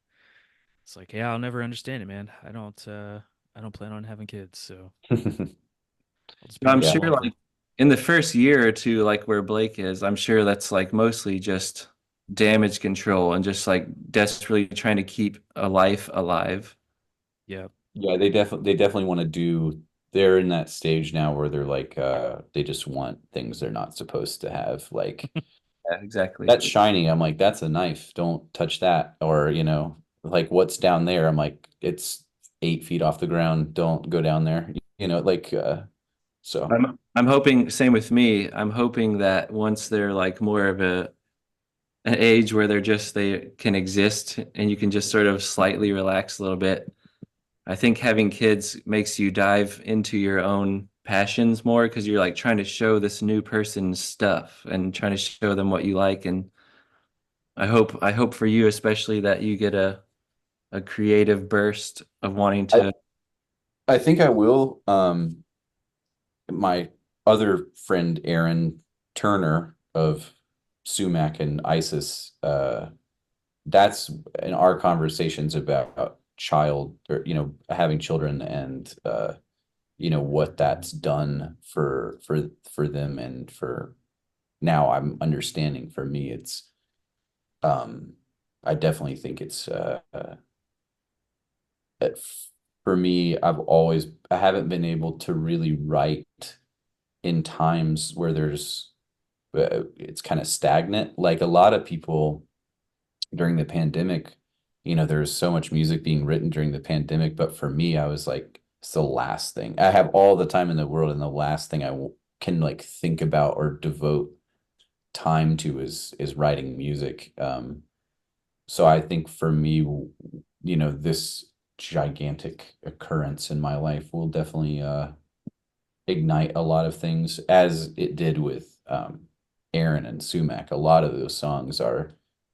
it's like yeah, I'll never understand it, man. I don't plan on having kids, so I'll just be I'm with yeah. them sure, longer. like in the first year or two, like where Blake is, I'm sure that's like mostly just damage control and just like desperately trying to keep a life alive. Yeah, Yeah, they definitely want to do they're in that stage now where they're like they just want things they're not supposed to have. Like Yeah, exactly. that's shiny. I'm like, that's a knife. Don't touch that. Or, like what's down there? I'm like, it's 8 feet off the ground. Don't go down there. Like so. I'm hoping same with me. I'm hoping that once they're like more of a an age where they can exist and you can just sort of slightly relax a little bit. I think having kids makes you dive into your own passions more because you're like trying to show this new person stuff and trying to show them what you like. And I hope for you especially that you get a creative burst of wanting I to. I think I will. My other friend Aaron Turner of Sumac and ISIS, that's in our conversations about child or having children and what that's done for them and for now I'm understanding for me it's um I definitely think it's that for me I haven't been able to really write in times where there's it's kind of stagnant. Like a lot of people during the pandemic, there's so much music being written during the pandemic, but for me, I was like, it's the last thing. I have all the time in the world, and the last thing can like think about or devote time to is writing music. So I think for me, this gigantic occurrence in my life will definitely ignite a lot of things as it did with Aaron and Sumac. A lot of those songs are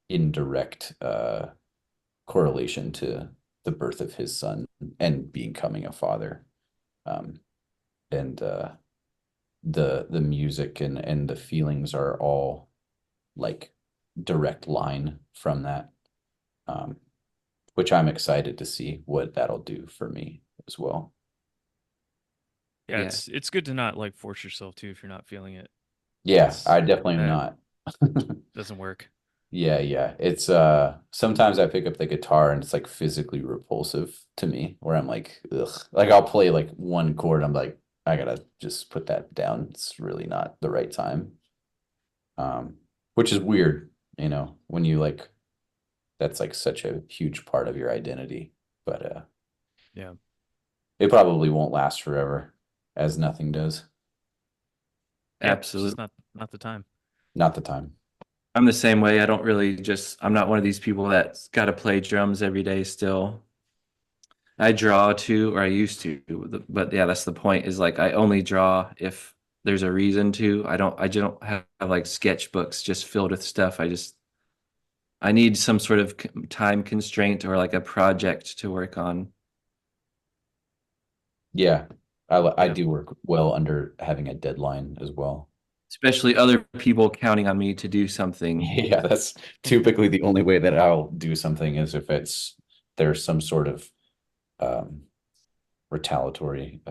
in direct correlation to the birth of his son and becoming a father. Um, and the music and the feelings are all like direct line from that. Um, which I'm excited to see what that'll do for me as well. Yeah, Yeah. it's good to not like force yourself to if you're not feeling it. Yeah, That's I definitely am that not. doesn't work. Yeah, yeah. It's sometimes I pick up the guitar and it's like physically repulsive to me where I'm like, ugh. Like I'll play like one chord, I'm like, I gotta just put that down. It's really not the right time. Um, which is weird, when you like that's like such a huge part of your identity. But Yeah. it probably won't last forever, as nothing does. Yeah, it's just Absolutely. not the time. Not the time. I'm the same way. I don't really just, I'm not one of these people that's got to play drums every day still. I draw too, or I used to, but yeah, that's the point is like I only draw if there's a reason to. I just don't have like sketchbooks just filled with stuff. I need some sort of time constraint or like a project to work on. Yeah, I Yeah. do work well under having a deadline as well. Especially other people counting on me to do something. Yeah, that's typically the only way that I'll do something is if there's some sort of um retaliatory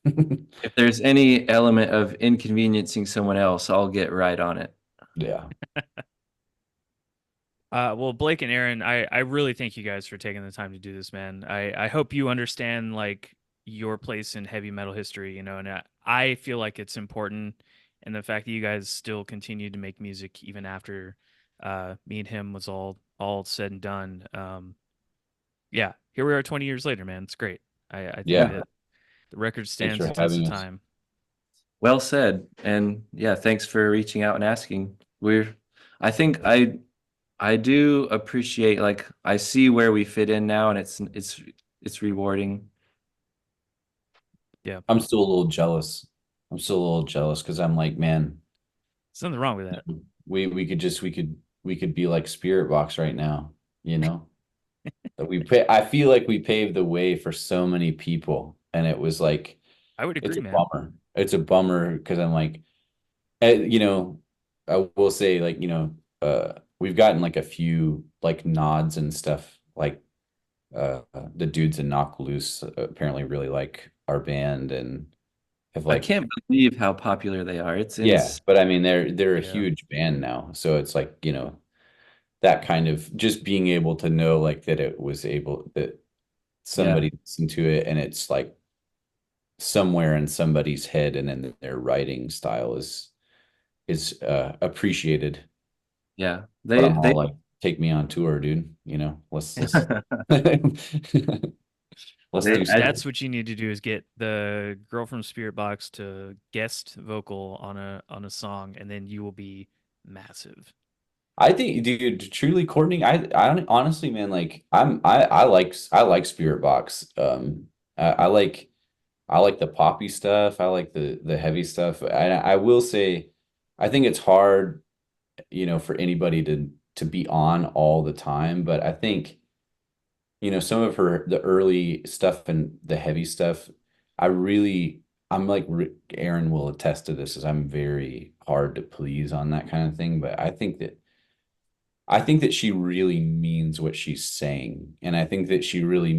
If there's any element of inconveniencing someone else, I'll get right on it. yeah. Well, Blake and Aaron, I really thank you guys for taking the time to do this, man. I hope you understand like your place in heavy metal history, and I feel like it's important, and the fact that you guys still continue to make music even after me and him was all said and done. Yeah, here we are 20 years later, man. It's great. I think Yeah, that the record thanks stands for the test of having us. time. Well said. And yeah, thanks for reaching out and asking. I think I do appreciate like I see where we fit in now and it's rewarding. Yeah, I'm still a little jealous. I'm still a little jealous because I'm like, man, there's nothing wrong with that. we could be like Spirit Box right now, you know? That I feel like we paved the way for so many people, and it was like I would it's agree, a man. bummer. It's a bummer because I'm like, you know, I will say like, we've gotten like a few like nods and stuff. Like the dudes in Knock Loose apparently really like our band and have I like can't believe how popular they are. It's yeah, ins but I mean they're a Yeah, huge band now, so it's like that kind of just being able to know like that it was able that yeah. somebody listened to it and it's like somewhere in somebody's head and in their writing style is appreciated. Yeah. But I'm They all like, take me on tour, dude. Let's let's they do I, something. that's what you need to do is get the girl from Spirit Box to guest vocal on a song, and then you will be massive. I think, dude, truly, Courtney, honestly, man, like I like Spirit Box. I like the poppy stuff. I like the heavy stuff. And I will say, I think it's hard, for anybody to be on all the time. But I think, some of the early stuff and the heavy stuff, I'm like Aaron will attest to this, is I'm very hard to please on that kind of thing. But I think that she really means what she's saying. And I think that she really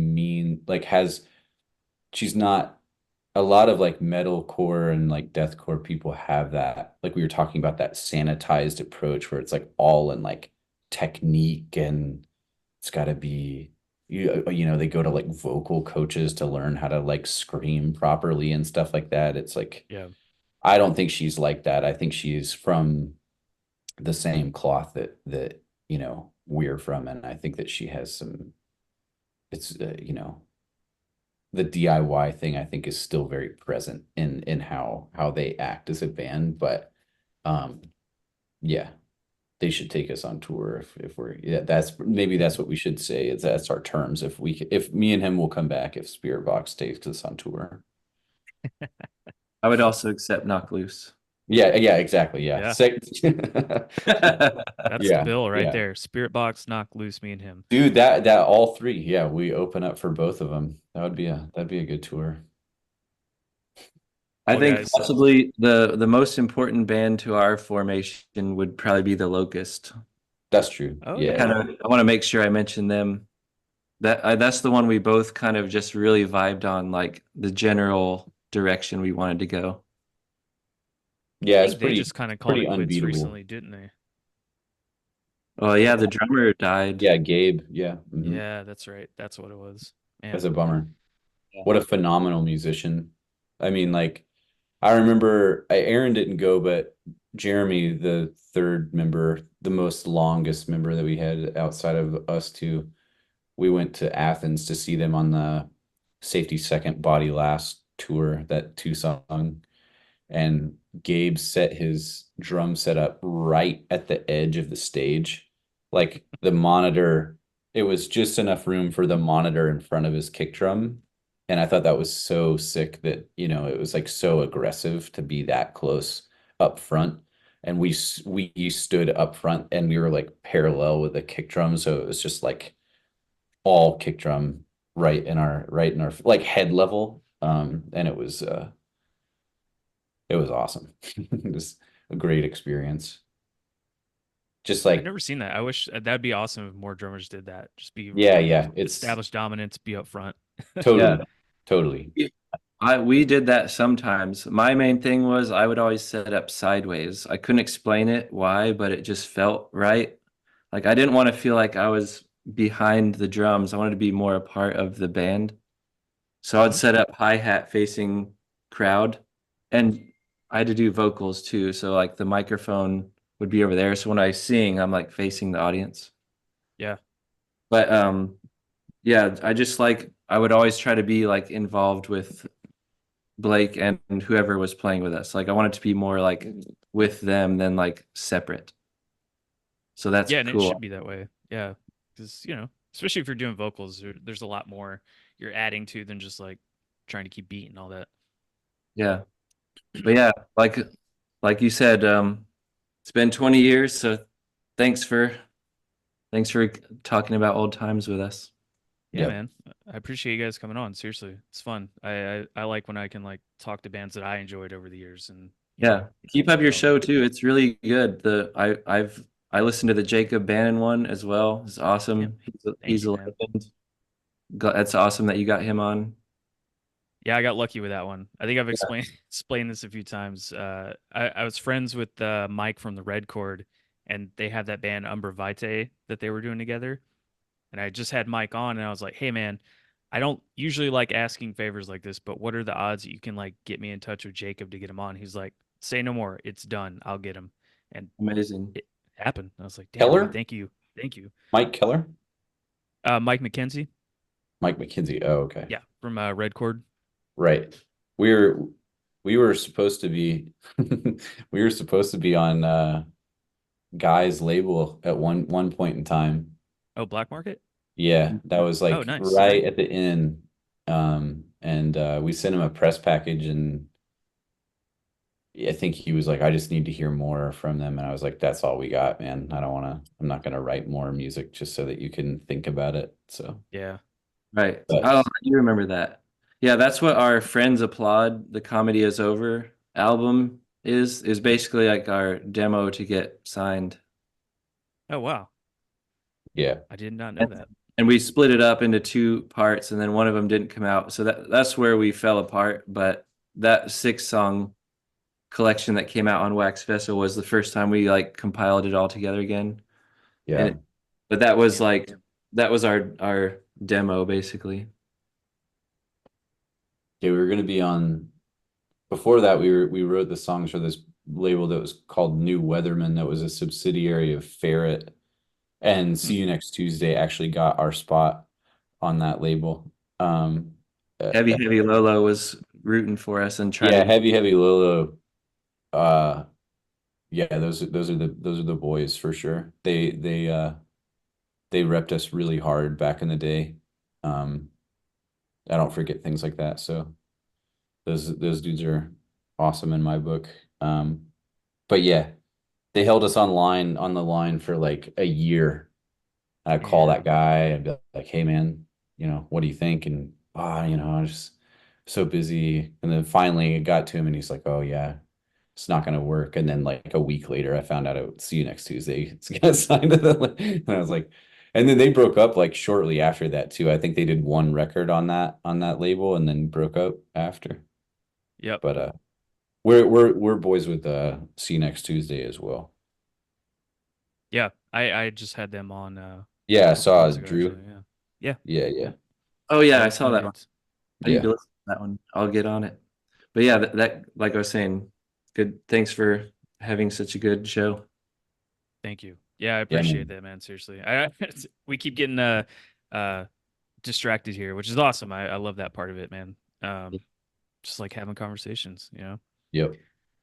she's not a lot of like metalcore and like deathcore people have that, like we were talking about, that sanitized approach where it's like all in like technique and it's got to be they go to like vocal coaches to learn how to like scream properly and stuff like that. It's like Yeah. I don't think she's like that. I think she's from the same cloth that we're from, and I think that she has some. It's the DIY thing I think is still very present in how they act as a band, but um yeah, they should take us on tour if we're yeah, that's what we should say. That's our terms. If me and him will come back if Spirit Box takes us on tour. I would also accept Knock Loose. Yeah, yeah, exactly. Yeah. Yeah, that's the Yeah, bill right yeah. there. Spirit Box, Knock Loose, me and him. Dude, that all three. Yeah, we open up for both of them. That'd be a good tour. I Well, think guys, possibly the most important band to our formation would probably be the Locust. That's true. oh Yeah. yeah, I want to make sure I mention them. That's the one we both kind of just really vibed on, like the general direction we wanted to go. I Yeah, it's think they pretty just kind of called pretty it quits unbeatable. recently, didn't they? Oh yeah, the drummer died. Yeah, Gabe. Yeah. Yeah, that's right. That's what it was. That's Man, a bummer. Yeah. What a phenomenal musician. I mean, like I remember Aaron didn't go, but Jeremy, the third member, the most longest member that we had outside of us two, we went to Athens to see them on the Safety Second Body Last tour, that two song. And Gabe set his drum set up right at the edge of the stage. Like the monitor, it was just enough room for the monitor in front of his kick drum. And I thought that was so sick that, it was like so aggressive to be that close up front. And we stood up front and we were like parallel with the kick drum. So it was just like all kick drum right in our like head level. And it was awesome. It was a great experience. Just I've like, never seen that. I wish that'd be awesome if more drummers did that. Just be yeah, yeah, it's established dominance, be up front. Yeah. totally, totally. We did that sometimes. My main thing was I would always set up sideways. I couldn't explain it why, but it just felt right. Like I didn't want to feel like I was behind the drums. I wanted to be more a part of the band. So I'd set up hi-hat facing crowd, and I had to do vocals too. So like the microphone would be over there. So when I sing, I'm like facing the audience. Yeah. But yeah, I would always try to be like involved with Blake and whoever was playing with us. Like I wanted to be more like with them than like separate. So that's Yeah, and it should cool. be that way. Yeah. Because, especially if you're doing vocals, there's a lot more you're adding to than just like trying to keep beat and all that. Yeah. But yeah, like you said, it's been 20 years, so thanks for thanks for talking about old times with us. Yeah, Yep. man. I appreciate you guys coming on. Seriously. It's fun. I like when I can like talk to bands that I enjoyed over the years and, Yeah. Keep up your develop show them. too. It's really good. I listened to the Jacob Bannon one as well. It's Yep. awesome. Thank He's you, a man. legend. That's awesome that you got him on. Yeah, I got lucky with that one. I think I've explained explained this a few times. I was friends with Mike from the Red Chord, and they had that band Umbra Vitae that they were doing together. And I just had Mike on, and I was like, "Hey, man, I don't usually like asking favors like this, but what are the odds that you can like get me in touch with Jacob to get him on?" He's like, "Say no more. It's done. I'll get him." And Amazing. it happened. I was like, "Damn, dude, Keller? thank you, thank you." Mike Keller? Mike McKenzie, Mike McKinsey. Oh, okay. yeah, from Red Chord. Right. We were we were supposed to be we were supposed to be on Guy's label at one point in time. Oh, Black Market. Yeah, that was Oh, like nice. right at the end. And we sent him a press package, and I think he was like, I just need to hear more from them. And I was like, that's all we got, man. I'm not gonna write more music just so that you can think about it. So, Yeah. Right. but Oh, you remember that. Yeah, that's what our Friends Applaud, the Comedy Is Over album is basically like our demo to get signed. Oh, wow. yeah, I did not know And, that. and we split it up into two parts, and then one of them didn't come out. So that's where we fell apart. But that 6 song collection that came out on Wax Festival was the first time we like compiled it all together again. And yeah. but that was Yeah. like that was our demo basically. Yeah, we were gonna be on before that we wrote the songs for this label that was called New Weatherman, that was a subsidiary of Ferret. And Hmm. See You Next Tuesday actually got our spot on that label. Uh, Heavy Lolo was rooting for us and trying yeah, to. Heavy Lolo. Uh, yeah, those are the boys for sure. They repped us really hard back in the day. Um, I don't forget things like that. So those dudes are awesome in my book. But yeah, they held us on the line for like a year. I'd call that Damn. guy and be like, "Hey man, what do you think?" And I'm just so busy. And then finally it got to him, and he's like, "Oh yeah, it's not gonna work." And then like a week later, I found out I would see you next Tuesday. It's gonna sign to the, and I was like, and then they broke up like shortly after that too. I think they did one record on that label and then broke up after. Yep. But we're boys with see you next Tuesday as well. Yeah. I just had them on Yeah, I a couple saw months ago Drew. actually. Yeah. Yeah. Yeah, yeah, Oh yeah, I They're saw they're that one. dudes. I need yeah, to listen to that one. I'll get on it. But yeah, that like I was saying, good. Thanks for having such a good show. Thank you. Yeah, I yeah, appreciate man. that, man. Seriously. We keep getting uh distracted here, which is awesome. I love that part of it, man. Just like having conversations, you know. Yep.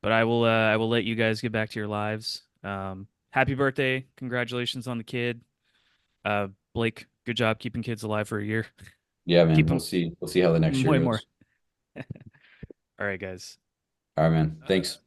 But I will let you guys get back to your lives. Happy birthday. Congratulations on the kid. Blake, good job keeping kids alive for a year. Yeah, man. Keep them We'll see how the next year way more. goes. All right, guys. All right, man. Thanks.